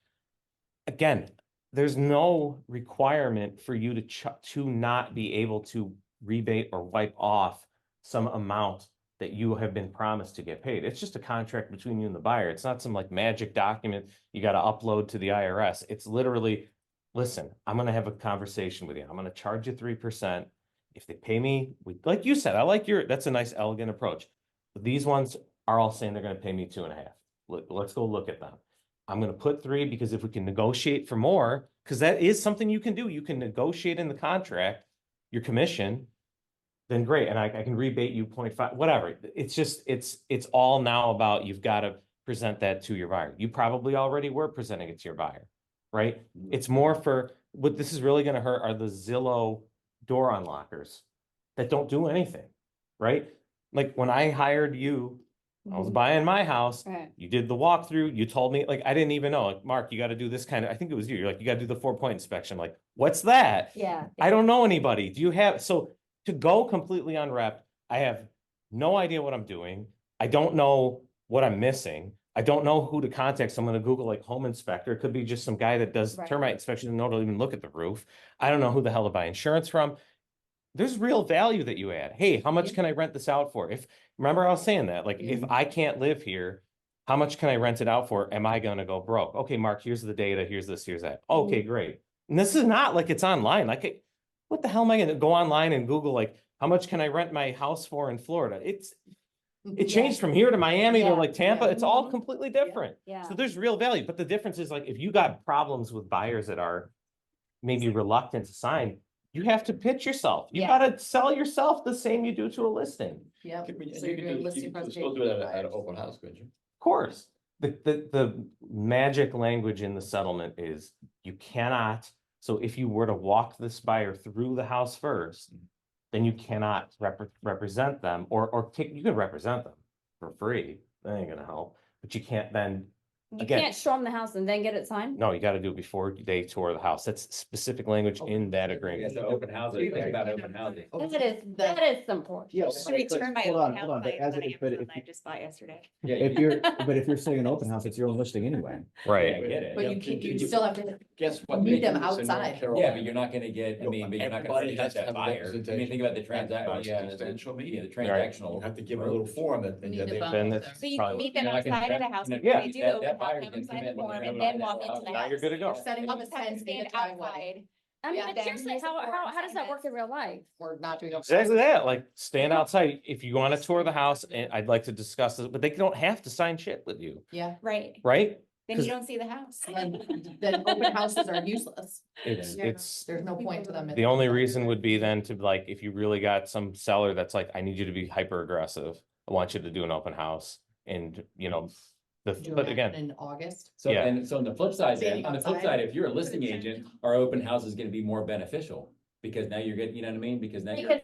Again, there's no requirement for you to not be able to rebate or wipe off some amount that you have been promised to get paid. It's just a contract between you and the buyer. It's not some like magic document you got to upload to the IRS. It's literally, listen, I'm going to have a conversation with you. I'm going to charge you 3%. If they pay me, like you said, that's a nice, elegant approach. But these ones are all saying they're going to pay me 2.5. Let's go look at them. I'm gonna put 3 because if we can negotiate for more, because that is something you can do. You can negotiate in the contract, your commission, then great. And I can rebate you 0.5, whatever. It's just, it's all now about, you've got to present that to your buyer. You probably already were presenting it to your buyer, right? It's more for, what this is really gonna hurt are the Zillow door unlockers that don't do anything, right? Like when I hired you, I was Mhm. buying my house, Right. you did the walkthrough, you told me, like, I didn't even know, like, Mark, you got to do this kind of, I think it was you, you're like, you got to do the 4-point inspection. Like, what's that? Yeah. I don't know anybody. Do you have, so to go completely unrepped, I have no idea what I'm doing. I don't know what I'm missing. I don't know who to contact. So I'm going to Google like home inspector. It could be just some guy that does Right. termite inspection and don't even look at the roof. I don't know who the hell to buy insurance from. There's real value that you add. Hey, how much can I rent this out for? If, remember I was saying that, like, if I can't live here, how much can I rent it out for? Am I gonna go broke? Okay, Mark, here's the data, here's this, here's that. Okay, great. And this is not like it's online. Like, what the hell am I gonna go online and Google, like, how much can I rent my house for in Florida? It Yeah. changed from here to Miami to Yeah, like Tampa. yeah. It's all Mhm. completely different. Yeah. So there's real value, but the difference is, like, if you got problems with buyers that are maybe reluctant to sign, you have to pitch yourself. You Yeah. gotta sell yourself the same you do to a listing. Yeah. Could be- So you you're could doing do- listing you could presentation still do it to at an buyers. open house, could you? Of course, the magic language in the settlement is you cannot, so if you were to walk this buyer through the house first, then you cannot represent them or take, you can represent them for free. That ain't gonna help, but you can't then, You again, can't show them the house and then get it signed? no, you gotta do it before they tour the house. That's specific language in that Yeah, agreement. so open houses, think about open houses. That is some portion. Yeah. To return my Hold open on, house hold on, but signs as on it, but Amazon if, that I just bought yesterday. Yeah, if you're, but if you're saying an open house, it's your own listing anyway. Yeah, I Right, get it. But you can't, you still have to Guess what? meet they them do this in North outside. Carolina. Yeah, but you're not gonna get, I mean, but you're not gonna Everybody has represent to that have a buyer. I mean, representation think about the at transaction, yeah, substantial the meeting. transactional. You have to give a little form that. Need to then that's So you probably- meet them You're not gonna outside of the spend- house, you know, before they yeah, do that- the that open house, buyer's have gonna them sign come the in form, when and they're then walk into the Now house. you're good to go. setting All up of a a sudden, tent, stand stand outside. outside. I mean, Yeah, but then seriously, here's the form, how does that sign work this. in real life? We're not doing. Exactly that, like, stand outside, if you wanna tour the house, and I'd like to discuss it, but they don't have to sign shit with you, Yeah, Right, right? then 'Cause- you don't see the house. then open houses are useless. It's, There's no point to them. the only reason would be then to, like, if you really got some seller that's like, I need you to be hyper aggressive, I want you to do an open house, and, you know, but again, In August. So, Yeah. and so on the flip side, Standing then, on the flip outside. side, if you're a listing agent, our open house is gonna be more beneficial. Because now you're getting, you know what I mean? Because now you're,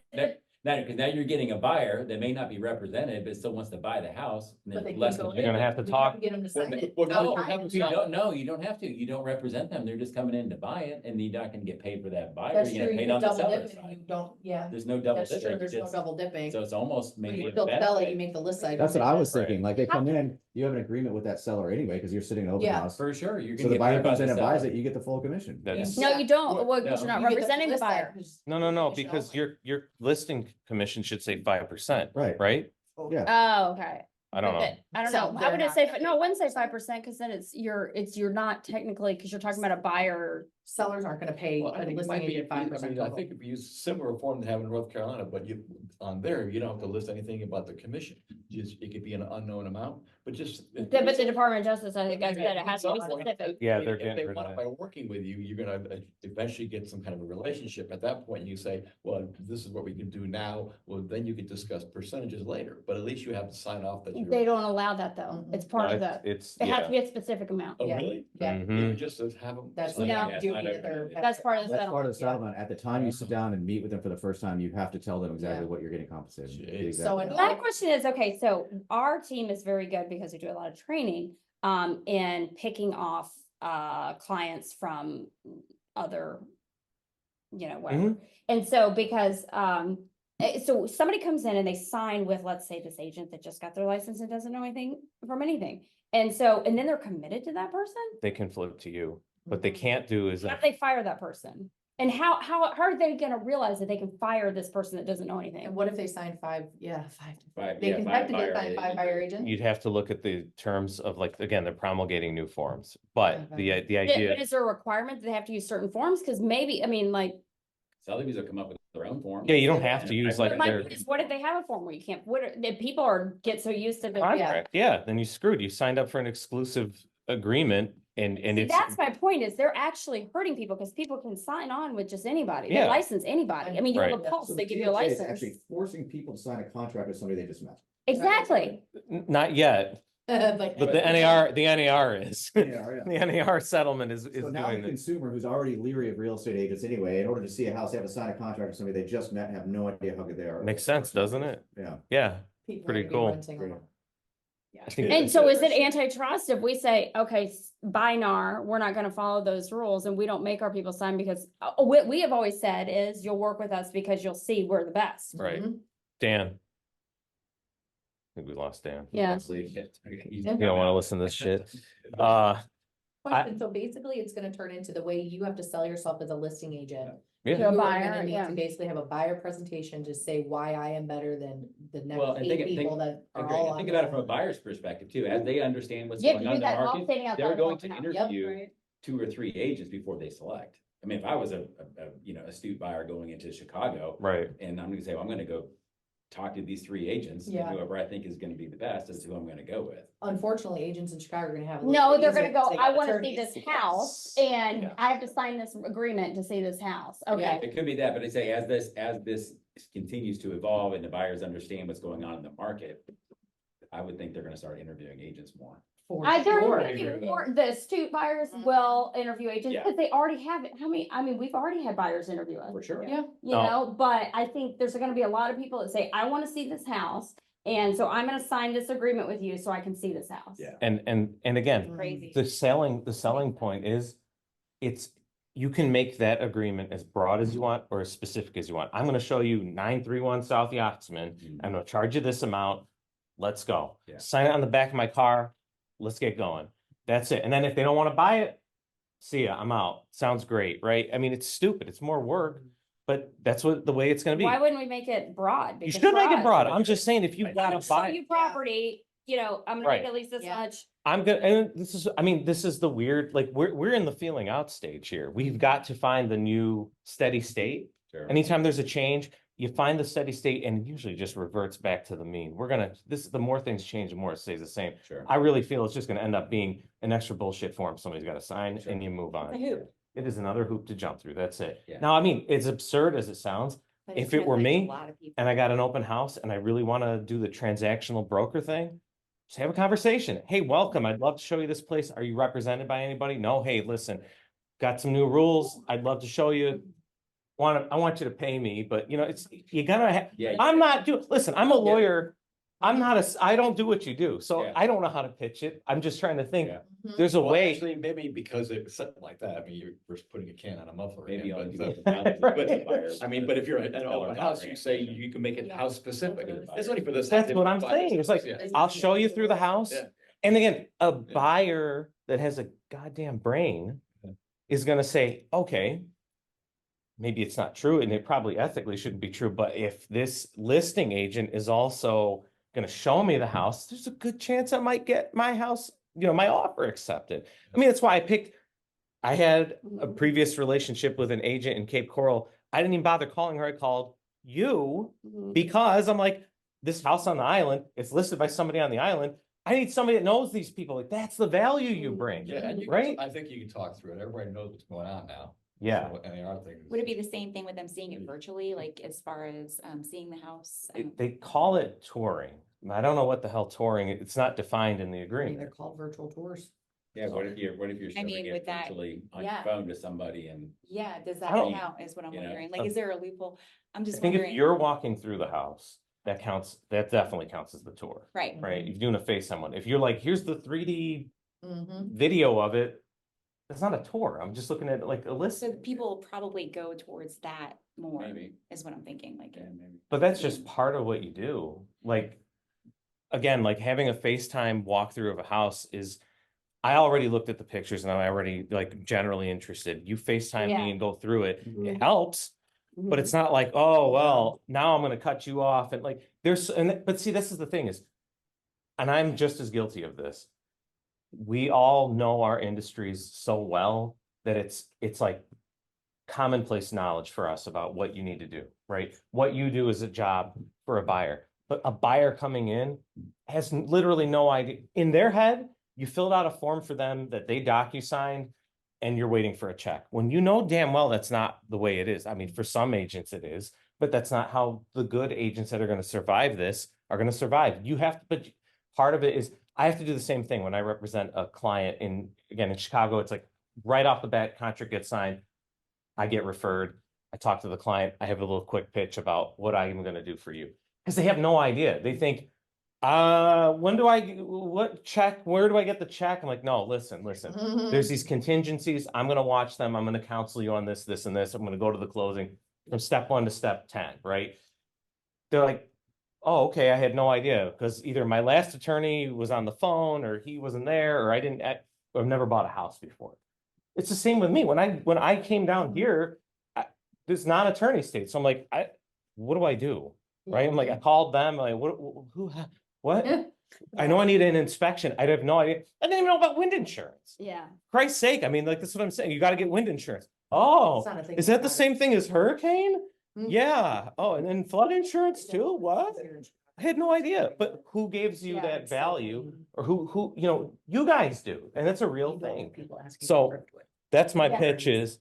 Because now you're getting a buyer that may not be represented, but still wants to buy the house. And But they there's can less go you're gonna have to We talk. Get them to sign it. Well, No, no, you don't, no, you don't have to. You don't represent them. They're just coming in to buy it and you're not gonna get paid for that buyer. That's You're true, gonna you pay on can the double seller dip and you side. don't, yeah, There's no double that's true, dipping. there's no double dipping. So it's almost When maybe you a build the belly, you benefit. make the list side. That's what I was Right. thinking, like, they come in, you have an agreement with that seller anyway, because you're sitting in an open Yeah. house. For sure, you're So gonna the get buyer paid by comes in the and buys seller. it, you get the full commission. that's, No, you don't, well, because No. you're not You get the representing the list side, buyer. 'cause no, commission because only. your listing commission should say 5%, Right. right? Yeah. Oh, okay. I don't know. But I don't So know, how they're would it not say, gonna no, pay it wouldn't say 5%, because then you're not technically, because you're talking about a buyer. Sellers aren't gonna pay Well, I a think it listing might be, agent I 5% mean, I total. think if you use similar form to have in North Carolina, but you, on there, you don't have to list anything about the commission. Just, it could be an unknown amount, but just. But the Department of Justice, I think I said it has to be specific. Yeah, If they're they getting rid of want it that. by working with you, you're gonna eventually get some kind of a relationship. At that point, you say, well, this is what we can do now. Well, then you could discuss percentages later, but at least you have to sign off that you're. They don't allow that, though. It's part of the, It's, it has to yeah. be a specific amount. Oh, Yeah. really? Yeah. Mhm. Even just to have them. That's sign the No. it. duty that they're. That's part of the That's part of the settlement. settlement. At the time you sit down and meet with them for the first time, you have to tell them exactly what you're getting compensated. Jeez. The exact So amount. in My question is, okay, so our team is very good because we do a lot of training, in picking off, clients from other, whatever. And so because, so somebody comes in and they sign with, let's say, this agent that just got their license and doesn't know anything from anything. And so, and then they're committed to that person? They can flip to you. What they can't do is How that do they fire that person? And how are they gonna realize that they can fire this person that doesn't know anything? And what if they sign five? Five, They yeah, can five technically buyer sign agent. five buyer agent. you'd have to look at the terms of, like, again, they're promulgating new forms, but the Okay. But idea, is there a requirement that they have to use certain forms? Cause maybe, I mean, like, Sotheby's will come up with their own form. yeah, you don't have to Yeah, use I- like but my their point is, what if they have a form where you can't, if people get so used to the. contract, yeah, then you screwed, you signed up for an exclusive agreement and See, it's. that's my point is they're actually hurting people because people can sign on with just anybody. They Yeah. license anybody. I mean, you have a Right. pulse, So they the give you a THA is license. Actually forcing people to sign a contract with somebody they just met. Exactly. Not yet, But but the NAR is. Yeah, The NAR settlement is So now the doing this. consumer who's already leery of real estate agents anyway, in order to see a house, they have to sign a contract with somebody they just met and have no idea how good they are. Makes sense, doesn't it? Yeah. Yeah, people are pretty gonna be cool. renting them. I think And so is it antitrust if we say, okay, by NAR, we're not gonna follow those rules and we don't make our people sign because what we have always said is you'll work with us because you'll see we're the best. Right. Mhm. Dan. I think we lost Dan. Yeah. You don't want to listen to this shit. I- Question, so basically it's gonna turn into the way you have to sell yourself as a listing agent. Yeah. To a You are buyer, gonna need yeah. to basically have a buyer presentation to say why I am better than the Well, next and 8 think- people that are Agree. all And on. think the- about it from a buyer's perspective too, as they understand what's You have going to on do in the that while market, standing outside they're of going open to house. interview 2 or 3 agents before they select. I mean, if I was a astute buyer going into Chicago, Right. and I'm gonna say, well, I'm gonna go talk to these 3 agents, and Yeah. whoever I think is gonna be the best is who I'm gonna go with. Unfortunately, agents in Chicago are gonna have. a No, little they're gonna easier go, because they I got wanna see attorneys. this house and Yeah. I have to sign this agreement to see this house. Okay. It could be that, but I say, as this continues to evolve and the buyers understand what's going on in the market, I would think they're gonna start interviewing agents more. For They're sure. gonna be more, the astute buyers will interview agents Yeah. because they already have it. How many, I mean, we've already had buyers interview us. For sure. Yeah. You No. know, but I think there's gonna be a lot of people that say, I wanna see this house. And so I'm gonna sign this agreement with you so I can see this house. Yeah. And again, Crazy. the selling point is you can make that agreement as broad as you want or as specific as you want. I'm gonna show you 931 South Yachtsman. Mhm. I'm gonna charge you this amount. Let's go. Yeah. Sign it on the back of my car. Let's get going. That's it. And then if they don't want to buy it, see ya, I'm out. Sounds great, right? I mean, it's stupid. It's more work, but that's the way it's gonna be. Why wouldn't we make it broad? You Because should make it broad. broad- I'm just saying, if you've I'm got gonna to show buy, you property, you know, I'm gonna Right. make at least this Yeah. much. I'm good. And this is the weird, like, we're in the feeling out stage here. We've got to find the new steady state. Sure. Anytime there's a change, you find the steady state and it usually just reverts back to the mean. The more things change, the more it stays the same. Sure. I really feel it's just gonna end up being an extra bullshit form somebody's gotta sign Sure. and you move on. It's a hoop. It is another hoop to jump through. That's it. Yeah. Now, I mean, it's absurd as it sounds. But If it it were translates to me a lot of people. and I got an open house and I really wanna do the transactional broker thing, just have a conversation. Hey, welcome. I'd love to show you this place. Are you represented by anybody? No. Hey, listen, got some new rules. I'd love to show you. I want you to pay me, but you gotta Yeah. I'm not listen, I'm a lawyer. I don't do what you do. So Yeah. I don't know how to pitch it. I'm just trying to think, Yeah. there's a Well, way. actually, maybe because it's something like that, I mean, you're putting a can on a muffler. Maybe again, I'll but- do it. Right. I mean, but if you're an Seller open house, you grant. say you can make it Yeah. house specific. Yeah. It's only for this. That's what I'm saying. It's like, Yeah. I'll show you through the house. Yeah. And again, a buyer that has a goddamn brain Yeah. is gonna say, okay, maybe it's not true and it probably ethically shouldn't be true, but if this listing agent is also gonna show me the house, there's a good chance I might get my house, my offer accepted. I mean, that's why I had a previous relationship with an agent in Cape Coral. I didn't even bother calling her. I called you Mhm. because I'm like, this house on the island, it's listed by somebody on the island. I need somebody that knows these people. Like, that's the value you bring. Yeah, and Right? I think you can talk through it. Everybody knows what's going on now. Yeah. So, and the other thing. Would it be the same thing with them seeing it virtually, like as far as seeing the house? They call it touring. I don't know what the hell touring, it's not defined in the They're agreement. called virtual tours. Yeah, what if you're I showing mean, it with that, virtually on your yeah. phone to somebody and Yeah, does I that don't- count is what I'm you know, wondering. Like, is there a loophole? I'm I just think if wondering. you're walking through the house, that definitely counts as the tour, Right. right? If you're doing a FaceTime one, if you're like, here's the 3D Mm-hmm. video of it, that's not a tour. I'm just looking at like a list. So people will probably go towards that more, maybe, is what I'm thinking, like. yeah, maybe. But that's just part of what you do. Like, again, like having a FaceTime walkthrough of a house I already looked at the pictures and I'm already like generally interested. You FaceTime Yeah. me and go through it. It Mhm. helps, but it's not like, oh, well, now I'm gonna cut you off and like but see, this is the thing is, and I'm just as guilty of this. We all know our industries so well that it's like commonplace knowledge for us about what you need to do, right? What you do is a job for a buyer, but a buyer coming in has literally no idea. In their head, You filled out a form for them that they DocuSigned and you're waiting for a check. When you know damn well that's not the way it is. I mean, for some agents it is, but that's not how the good agents that are going to survive this are going to survive. You have to, but part of it is I have to do the same thing when I represent a client in Chicago. It's like right off the bat, contract gets signed. I get referred. I talk to the client. I have a little quick pitch about what I'm going to do for you because they have no idea. They think, when do what check? Where do I get the check? I'm like, no, listen. There's these contingencies. I'm going to watch them. I'm going to counsel you on this, this, and this. I'm going to go to the closing from step 1 to step 10, right? They're like, oh, okay. I had no idea because either my last attorney was on the phone or he wasn't there or I've never bought a house before. It's the same with me. When I came down here, there's non-attorney state. So I'm like, what do I do? Right? I'm like, I called them. Like, what? I know I need an inspection. I have no idea. I didn't even know about wind insurance. Yeah. Christ's sake. I mean, like, that's what I'm saying. You got to get wind insurance. Oh, It's not a thing is that the about it. same thing as hurricane? Mhm. Yeah. Oh, and then flood insurance too? What? I had no idea. But who gives you Yeah, that it's so value? funny. Or who, you guys do. And that's a real People- thing. people asking So- for it. That's my Yeah. pitch is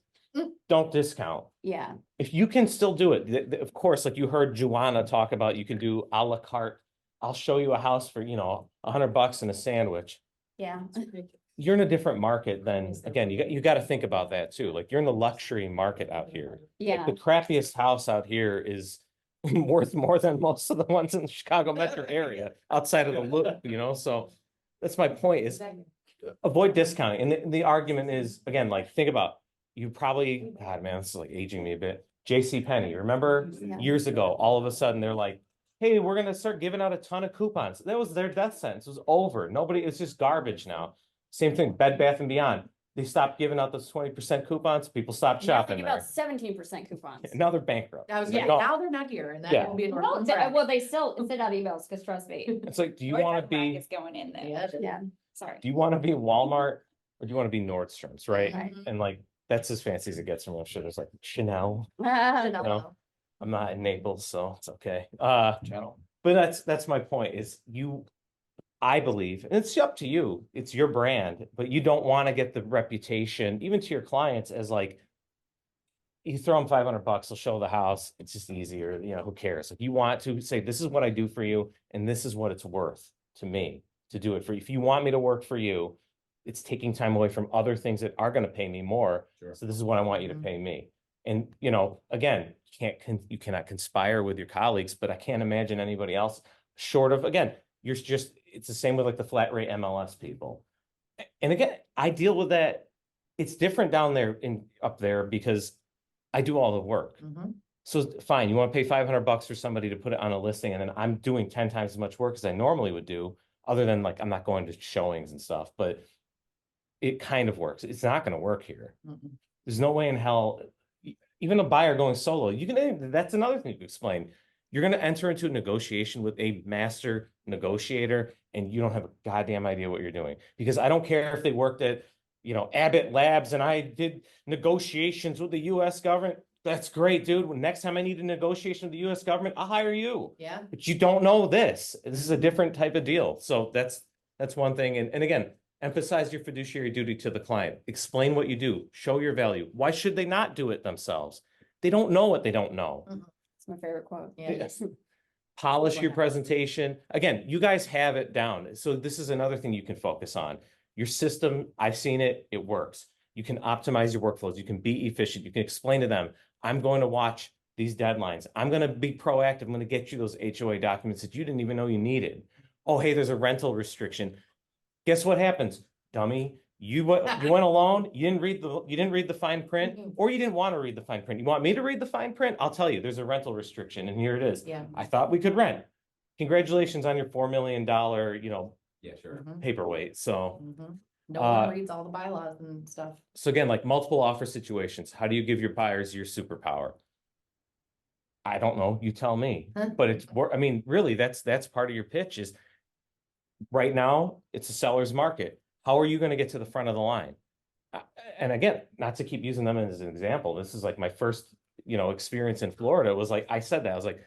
don't discount. Yeah. If you can still do it, of course, like you heard Juana talk about, you can do a la carte. I'll show you a house for, $100 and a sandwich. Yeah. You're in a different market than, again, you got to think about that too. Like you're in the luxury market out here. Yeah. The crappiest house out here is worth more than most of the ones in the Chicago metro area outside of the loop, so that's my point is avoid discounting. And the argument is, again, like, think about, you probably, God, man, this is like aging me a bit. J.C. Penney, remember Yeah. years ago, all of a sudden they're like, hey, we're going to start giving out a ton of coupons. That was their death sentence. It was over. It's just garbage now. Same thing, Bed Bath and Beyond. They stopped giving out those 20% coupons. People stopped Now shopping think there. about 17% coupons. Now they're bankrupt. I was Like, gonna, no, now they're not here and Yeah. that will be an No, orphan track. well, they still send out emails, because trust me. it's like, do you North want to Side Rack be is going in there. Yeah. Yeah. Sorry. do you want to be Walmart or do you want to be Nordstrom's, right? Right. And like that's as fancy as it gets from I'm sure there's like Chanel. No. No. I'm not in Naples, so it's okay. Channel. But that's my point is I believe, and it's up to you, it's your brand, but you don't want to get the reputation, even to your clients, as like you throw them $500, they'll show the house. It's just easier, who cares? Like you want to say, this is what I do for you, and this is what it's worth to me to do it for you. If you want me to work for you, it's taking time away from other things that are going to pay me more. Sure. So this is what I want you to pay me. And again, you cannot conspire with your colleagues, but I can't imagine anybody else short of, again, it's the same with like the flat rate MLS people. And again, I deal with that. It's different down there up there because I do all the work. Mhm. So fine, you want to pay $500 for somebody to put it on a listing, and then I'm doing 10 times as much work as I normally would do, other than like I'm not going to showings and stuff, but it kind of works. It's not going to work here. Mm-mm. There's no way in hell, even a buyer going solo, that's another thing to explain. You're going to enter into a negotiation with a master negotiator and you don't have a goddamn idea what you're doing. Because I don't care if they worked at, Abbott Labs and I did negotiations with the US government. That's great, dude. When next time I need a negotiation with the US government, I'll hire you. Yeah. But you don't know this. This is a different type of deal. So that's one thing. And again, emphasize your fiduciary duty to the client. Explain what you do. Show your value. Why should they not do it themselves? They don't know what they don't know. It's my favorite quote. Yeah. Polish your presentation. Again, you guys have it down. So this is another thing you can focus on. Your system, I've seen it, it works. You can optimize your workflows. You can be efficient. You can explain to them, I'm going to watch these deadlines. I'm going to be proactive. I'm going to get you those HOA documents that you didn't even know you needed. Oh, hey, there's a rental restriction. Guess what happens, dummy? You went alone. You didn't read the fine print, or you didn't want to read the fine print. You want me to read the fine print? I'll tell you, there's a rental restriction, and here it is. Yeah. I thought we could rent. Congratulations on your $4 million, Yeah, sure. Mhm. paperweight. So, Mhm. No one reads all the bylaws and stuff. so again, like multiple offer situations, how do you give your buyers your superpower? I don't know. You tell me. But really, that's part of your pitch is right now it's a seller's market. How are you going to get to the front of the line? And again, not to keep using them as an example, this is like my first, experience in Florida was like, I said that, I was like,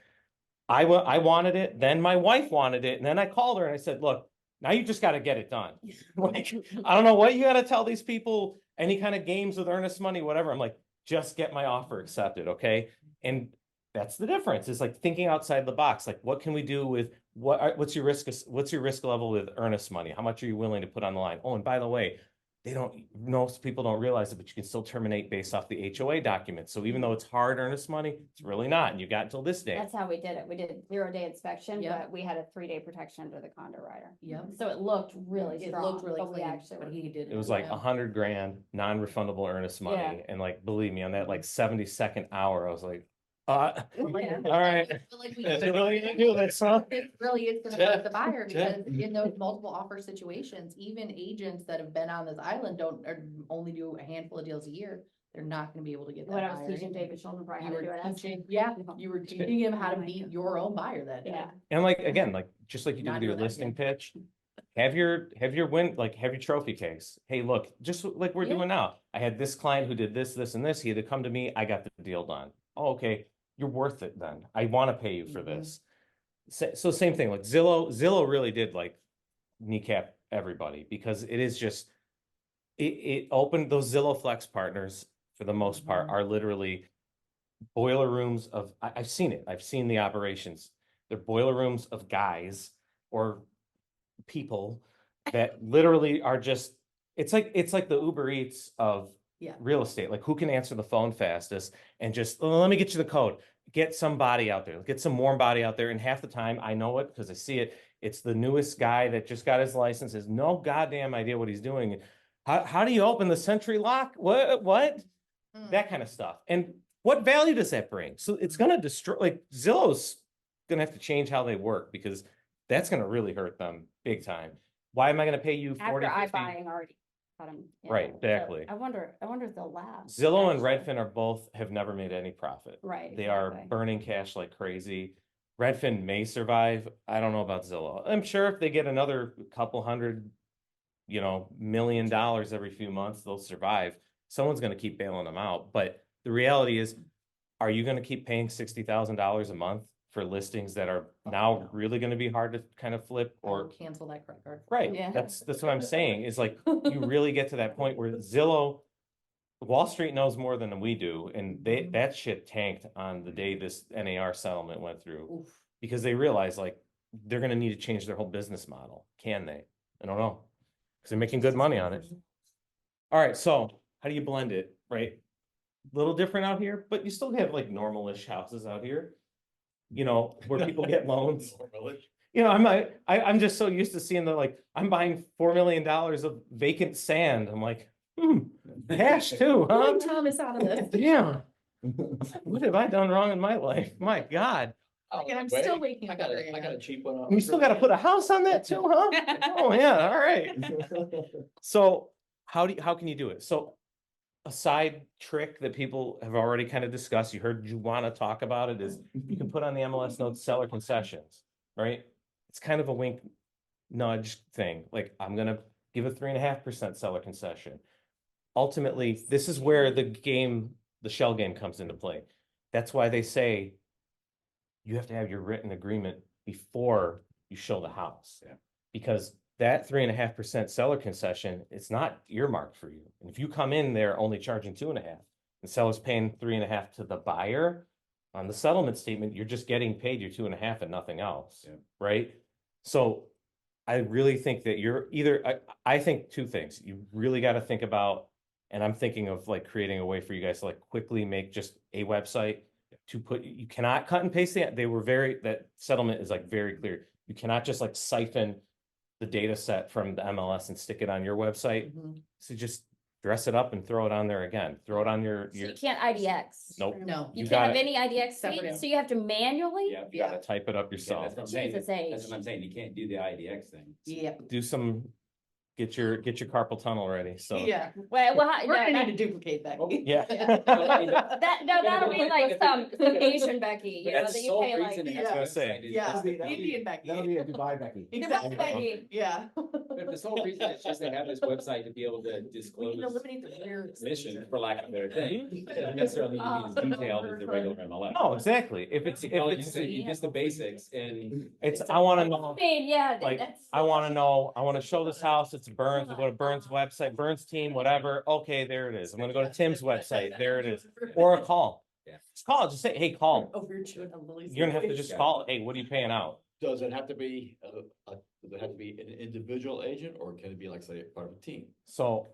I wanted it, then my wife wanted it, and then I called her and I said, look, Now you just gotta get it done. Like, I don't know what you gotta tell these people, any kind of games with earnest money, whatever. I'm like, just get my offer accepted, okay? And that's the difference. It's like thinking outside the box. Like, what can we do with what's your risk level with earnest money? How much are you willing to put on the line? Oh, and by the way, most people don't realize it, but you can still terminate based off the HOA document. So even though it's hard earnest money, it's really not. And you got until this day. That's how we did it. We did 0-day inspection, Yep. but we had a 3-day protection under the condo rider. Yep. So it looked really It strong. looked really but we clean, actually but were- he did. It was like yeah. $100,000 non-refundable earnest money. Yeah. And like, believe me, on that like 72nd hour, I was like, all Yeah. right. But like we- Is it really gonna do this, huh? It really is gonna Yeah. hurt the buyer Yeah. because in those multiple offer situations, even agents that have been on this island don't, or only do a handful of deals a year. They're not gonna be able to get that When I was buyer teaching anyway. David Sheldon probably You how to were do it. teaching, yeah, you were teaching him how to beat your own buyer that day. Yeah. And like, again, like, just like you do Not with your doing that listing again. pitch, have your win, like, have your trophy case. Hey, look, just like we're Yeah. doing now. I had this client who did this, this, and this. He had to come to me. I got the deal done. Oh, okay. You're worth it then. I want to pay you for this. So same thing, like Zillow really did like kneecap everybody because it is just, it opened those Zillow Flex partners for the most part are literally boiler rooms of, I've seen it. I've seen the operations. They're boiler rooms of guys or people that literally are just, it's like the Uber Eats of Yeah. real estate. Like, who can answer the phone fastest and just, oh, let me get you the code. Get somebody out there, get some warm body out there. And half the time I know it because I see it. It's the newest guy that just got his license, has no goddamn idea what he's doing. How do you open the Sentry lock? What? That kind of stuff. And what value does that bring? So it's going to destroy, like, Zillow's going to have to change how they work because that's going to really hurt them big time. Why am I going to pay you 40, After 50? iBuying already. got 'em, yeah. Right, So exactly. I wonder if they'll last. Zillow and actually. Redfin are both have never made any profit. Right. They are exactly. burning cash like crazy. Redfin may survive. I don't know about Zillow. I'm sure if they get another couple hundred, $1 million every few months, they'll survive. Someone's going to keep bailing them out. But the reality is, are you going to keep paying $60,000 a month for listings that are now really going to be hard to kind of flip Or or cancel that credit card. right? Yeah. That's what I'm saying is like you really get to that point where Zillow, Wall Street knows more than we do, and that shit tanked on the day this NAR settlement went through Oof. because they realized like they're going to need to change their whole business model. Can they? I don't know because they're making good money on it. All right, so how do you blend it? Right, a little different out here, but you still have like normal-ish houses out here. Where people get loans. I'm just so used to seeing I'm buying $4 million of vacant sand. I'm like, cash too, huh? Thomas out of this. Yeah. What have I done wrong in my life? My God. And I'm still waking I up. got every a night. cheap one. You still got to put a house on that too, huh? Oh yeah, all right. So how can you do it? So a side trick that people have already kind of discussed, you heard you want to talk about it, is you can put on the MLS notes seller concessions, right? It's kind of a wink nudge thing. Like, I'm going to give a 3.5% seller concession. Ultimately, this is where the shell game comes into play. That's why they say you have to have your written agreement before you show the house. Yeah. Because that 3.5% seller concession, it's not earmarked for you. And if you come in there only charging 2.5, the seller's paying 3.5 to the buyer on the settlement statement, you're just getting paid your 2.5 and nothing else. Yeah. Right. So I really think that you're I think two things. You really got to think about, and I'm thinking of creating a way for you guys to quickly make just a website to put, you cannot cut and paste that settlement is very clear. You cannot just siphon the data set from the MLS and stick it on your website. Mhm. So just dress it up and throw it on there again. Throw it on your. So you can't IDX. Nope. No. You You can't have gotta- any IDX Separate. feed, so you have to manually? Yeah. You gotta type it up Yeah, yourself. that's what I'm saying. Jesus That's H. what I'm saying. You can't do the IDX thing. Yeah. Do some get your carpal tunnel ready, so. Yeah, Well, we're no, gonna need to duplicate that. Yeah. that'll be like some Asian Becky, you know, That's that the you sole pay reason like. it I was has gonna a say. website is- Yeah, That'll be- Indian Becky. That'll be a Dubai Becky. Exactly, Becky. yeah. But the sole reason is just they have this website to be able to We disclose can eliminate the weird. mission, for lack of a better thing. It doesn't necessarily need to be as detailed as the regular MLS. No, exactly. If it's, You know, if you it's, say just the basics and. it's, I wanna know. I mean, yeah, Like, that's. I wanna know, I wanna show this house, it's Burns, I go to Burns' website, Burns team, whatever, okay, there it is. I'm gonna go to Tim's website, there it is. Or a call. Yeah. Just call, just say, hey, call. Over here chewing on Lily's. You're gonna have to just call, hey, what are you paying out? Does it have to be, does it have to be an individual agent, or can it be like, say, part of a team? So,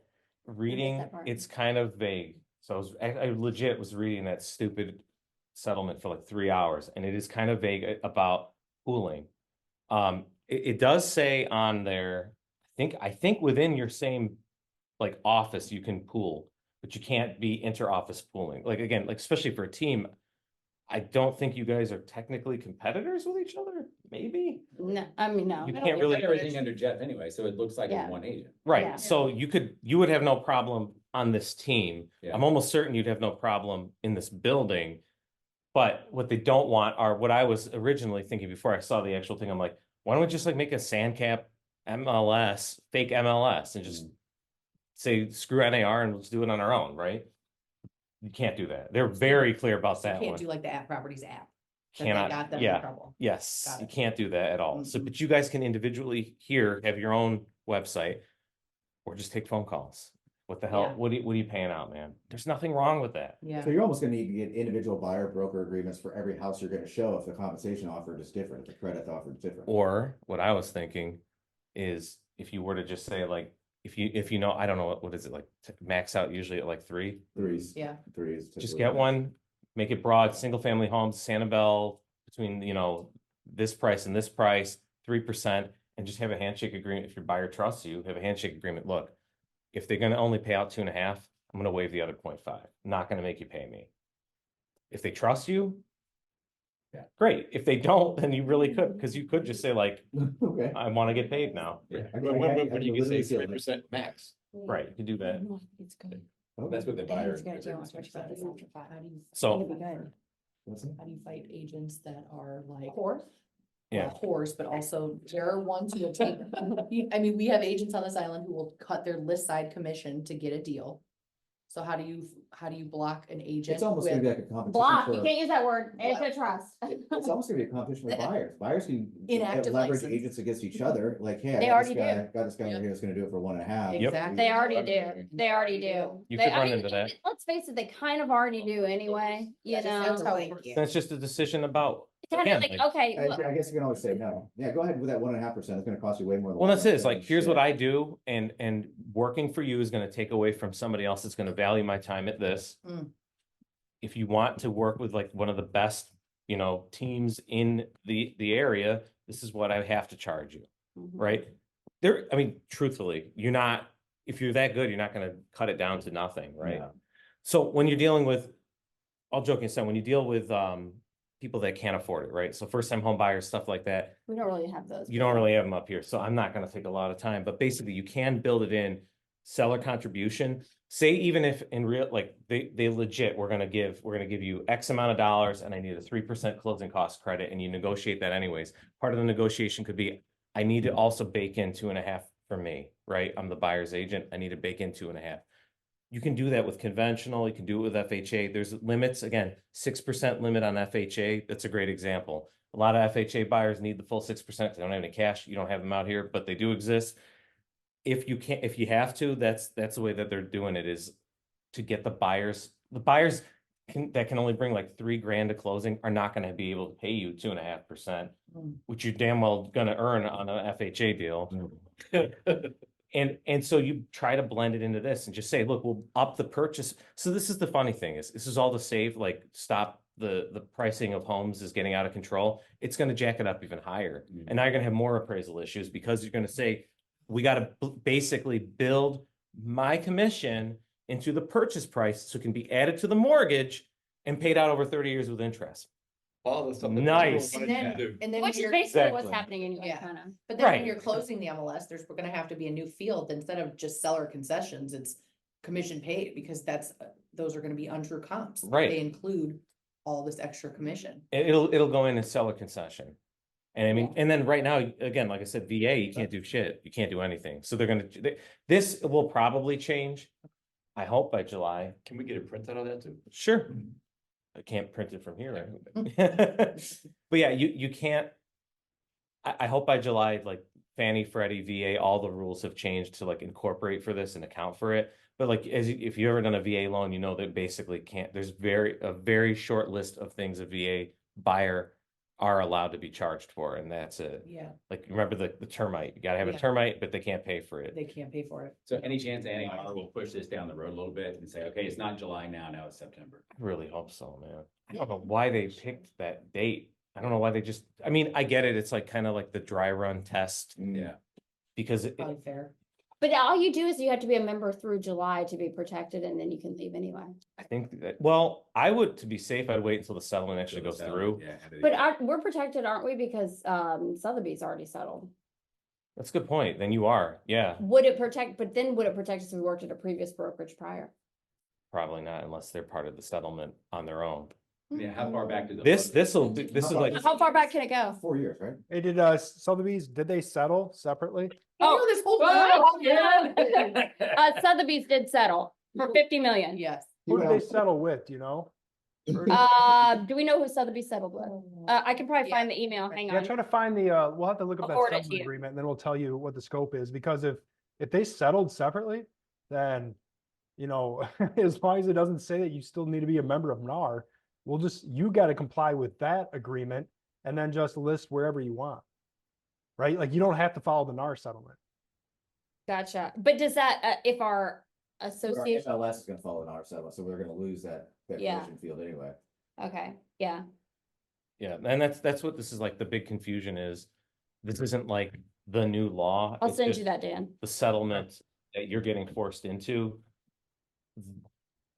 reading, that part. it's kind of vague. So I legit was reading that stupid settlement for like 3 hours, and it is kind of vague about pooling. It does say on there, I think within your same like office, you can pool, but you can't be inter-office pooling. Like, again, like especially for a team, I don't think you guys are technically competitors with each other, maybe? No, I mean, no. You I can't don't Put really- everything under Jeff anyway, so it looks like Yeah. it's one agent. Right, Yeah. so you would have no problem on this team. Yeah. I'm almost certain you'd have no problem in this building. But what they don't want are what I was originally thinking before I saw the actual thing. I'm like, why don't we just like make a sandcap MLS, fake MLS, and just say screw NAR and let's do it on our own, right? You can't do that. They're very clear about that Can't one. do like the app properties app. that they Cannot, got them in yeah. trouble. Yes, Got you it. can't do that at all. So, Mhm. but you guys can individually here have your own website or just take phone calls. What the hell? Yeah. What are you paying out, man? There's nothing wrong with that. Yeah. So you're almost gonna need to get individual buyer broker agreements for every house you're gonna show if the compensation offered is different, if the credit offered is different. Or what I was thinking is if you were to just say like, if you know, I don't know, what is it like, max out usually at like 3, Threes. Yeah. Threes. just typically. get one, make it broad, single family homes, Sanibel, between, you know, this price and this price, 3%, and just have a handshake agreement. If your buyer trusts you, have a handshake agreement. Look, if they're gonna only pay out 2.5, I'm gonna waive the other 0.5. I'm not gonna make you pay me. If they trust you, Yeah. great. If they don't, then you really could, because you could just say like, Okay. I wanna get paid now. Yeah. I- But I- I- but I you can say literally feel like- 3% max. Right, you can do that. It's good. Oh, That's what the buyer. It's good, yeah, especially about this after 5. So, It'll be good. what's it? How do you fight agents that are like? Horse. yeah. Horse, but also there are ones who will take, I mean, we have agents on this island who will cut their list side commission to get a deal. So how do you block an agent It's almost gonna be with like a competition Block, you for, can't use that word, antitrust. it's almost gonna be a competition with buyers. Buyers can Inactive leverage license. agents against each other, like, hey, They I got this already guy, got this guy over Yep. here that's gonna do it for 1.5. Yep. Exactly. They already do, they already do. You They- could I run mean, into that. Let's face it, they kind of already do anyway, you That's know? how it works. Then it's just a decision about, Kind again, of like, like- okay, I look, guess you can always say no. Yeah, go ahead with that 1.5%. It's gonna cost you way more. than well, that's it. It's 1%. like, here's what Shit. I do, and working for you is gonna take away from somebody else that's gonna value my time at this. Mm. If you want to work with like one of the best, you know, teams in the area, this is what I have to charge you, Mhm. right? There, I mean, truthfully, if you're that good, you're not gonna cut it down to nothing, right? No. So when you're dealing with, all joking aside, when you deal with people that can't afford it, right? So first time home buyers, stuff like that, we don't really have those. you don't really have them up here, so I'm not gonna take a lot of time, but basically you can build it in seller contribution. Say even if in real, like they legit, we're gonna give you X amount of dollars and I need a 3% closing cost credit and you negotiate that anyways. Part of the negotiation could be, I need to also bake in 2.5 for me, right? I'm the buyer's agent. I need to bake in 2.5. You can do that with conventional, you can do it with FHA. There's limits, again, 6% limit on FHA. That's a great example. A lot of FHA buyers need the full 6% because they don't have any cash. You don't have them out here, but they do exist. If you have to, that's the way that they're doing it, is to get the buyers that can only bring like $3,000 to closing are not gonna be able to pay you 2.5%, Mm. which you're damn well gonna earn on an FHA deal. And so you try to blend it into this and just say, look, we'll up the purchase. So this is the funny thing, is this is all to save, like, stop the pricing of homes is getting out of control. It's gonna jack it up even higher. And now you're gonna have more appraisal issues because you're gonna say, we gotta basically build my commission into the purchase price so it can be added to the mortgage and paid out over 30 years with interest. All the stuff. that Nice. people And wanted then, to do. and then Which when is you're, basically what's Exactly. happening anyway, Yeah. kind of. but then when Right. you're closing the MLS, there's gonna have to be a new field, instead of just seller concessions, it's commission paid, because those are gonna be untrue comps. if Right. They include all this extra commission. It'll go in as seller concession. And I mean, Yeah. and then right now, again, like I said, VA, you can't do shit. You can't do anything. So this will probably change. I hope by July. Can we get a printout of that too? Sure. I can't print it from here. Right? But yeah, you can't. I hope by July, like Fannie, Freddie, VA, all the rules have changed to like incorporate for this and account for it. But like, if you've ever done a VA loan, you know that basically can't. There's a very short list of things a VA buyer are allowed to be charged for, and that's it. Yeah, Like, remember the termite. You gotta have a Yeah. termite, but they can't pay for it. they can't pay for it. So any chance NAR will push this down the road a little bit and say, okay, it's not July now it's September. I really hope so, man. I don't know why they picked that date. I don't know why they just. I mean, I get it. It's like kind of like the dry run test Yeah. because Probably fair. But all you do is you have to be a member through July to be protected, and then you can leave anyway. I think that, well, I would, to be safe, I'd wait until the settlement actually goes through. Yeah. But we're protected, aren't we? Because Sotheby's already settled. That's a good point. Then you are, yeah, Would it protect, but then would it protect us if we worked at a previous brokerage prior? probably not unless they're part of the settlement on their own. Yeah, how far back does? This is like, How far back can it go? 4 years, right? Hey, did Sotheby's, did they settle separately? Oh, this whole oh, time. Sotheby's did settle for 50 million. Yes. Who did they settle with, do you know? Do we know who Sotheby's settled with? I can probably Yeah. find the email. Hang Yeah, on. try to find the, we'll have to look up I'll that forward it to settlement you. agreement, and then we'll tell you what the scope is, because if they settled separately, then, you know, as long as it doesn't say that you still need to be a member of NAR, you gotta comply with that agreement and then just list wherever you want. Right? Like, you don't have to follow the NAR settlement. Gotcha. But does that, if our Our association, MLS is gonna follow in our settlement, so we're gonna lose that Yeah. commission field anyway. okay, yeah. yeah, and that's what this is like. The big confusion is, this isn't like the new law. I'll it's send just you that, Dan. the settlement that you're getting forced into.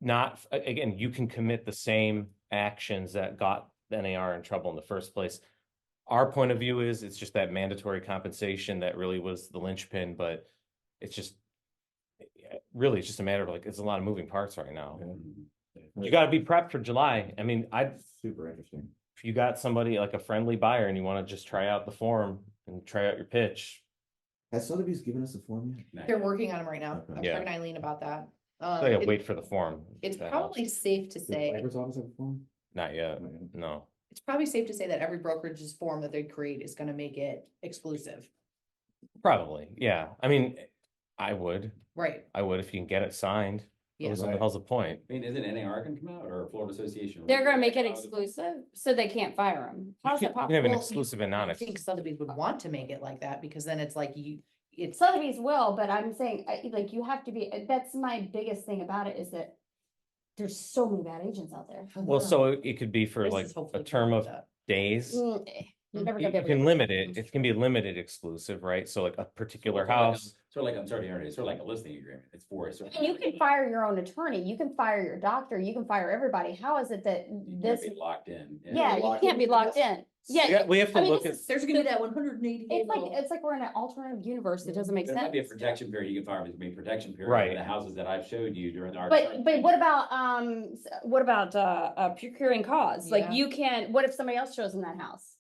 Not, again, you can commit the same actions that got the NAR in trouble in the first place. Our point of view is, it's just that mandatory compensation that really was the linchpin, but it's just, really, it's just a matter of like, it's a lot of moving parts right now. You gotta be prepped for July. I mean, Super interesting. if you got somebody like a friendly buyer and you wanna just try out the form and try out your pitch, Has Sotheby's given us a form yet? They're working on them right now. Okay. I'm Yeah. talking to Eileen about that. I gotta It- wait for the form. It's That probably helps. safe to Does the say, Piper's office have a form? Not yet, Not yet. no. it's probably safe to say that every brokerage's form that they create is gonna make it exclusive. Probably, yeah. I mean, I would if you can get it signed. Yeah. What the Right. hell's the point? I mean, isn't NAR gonna come out or Florida Association? They're gonna make it exclusive, so they can't fire them. How's You that can have an possible? exclusive and I non think Sotheby's would want to make it like that, because then it's like it's, Sotheby's will, but I'm saying, like, you have to be, that's my biggest thing about it, is that there's so many bad agents out there. Well, so it could be for This like is a hopefully term of that. days. You're never You gonna be able can to- limit it. It can be limited exclusive, right? So like a particular house. Sort of like, I'm sorry to interrupt, it's sort of like a listing agreement. It's for a certain. And you can fire your own attorney, you can fire your doctor, you can fire everybody. How is it that You can't this, be locked in. yeah, you locked can't in be to locked this? in. Yeah, Yeah, we have to I mean, look this at, is- There's gonna be that 180. it's like we're in an alternative universe that doesn't make There might be a sense. protection period, you can fire, there's a protection period. Right. for The houses that I've showed you during our. But what about procuring cause? Like Yeah. you can, what if somebody else shows in that house?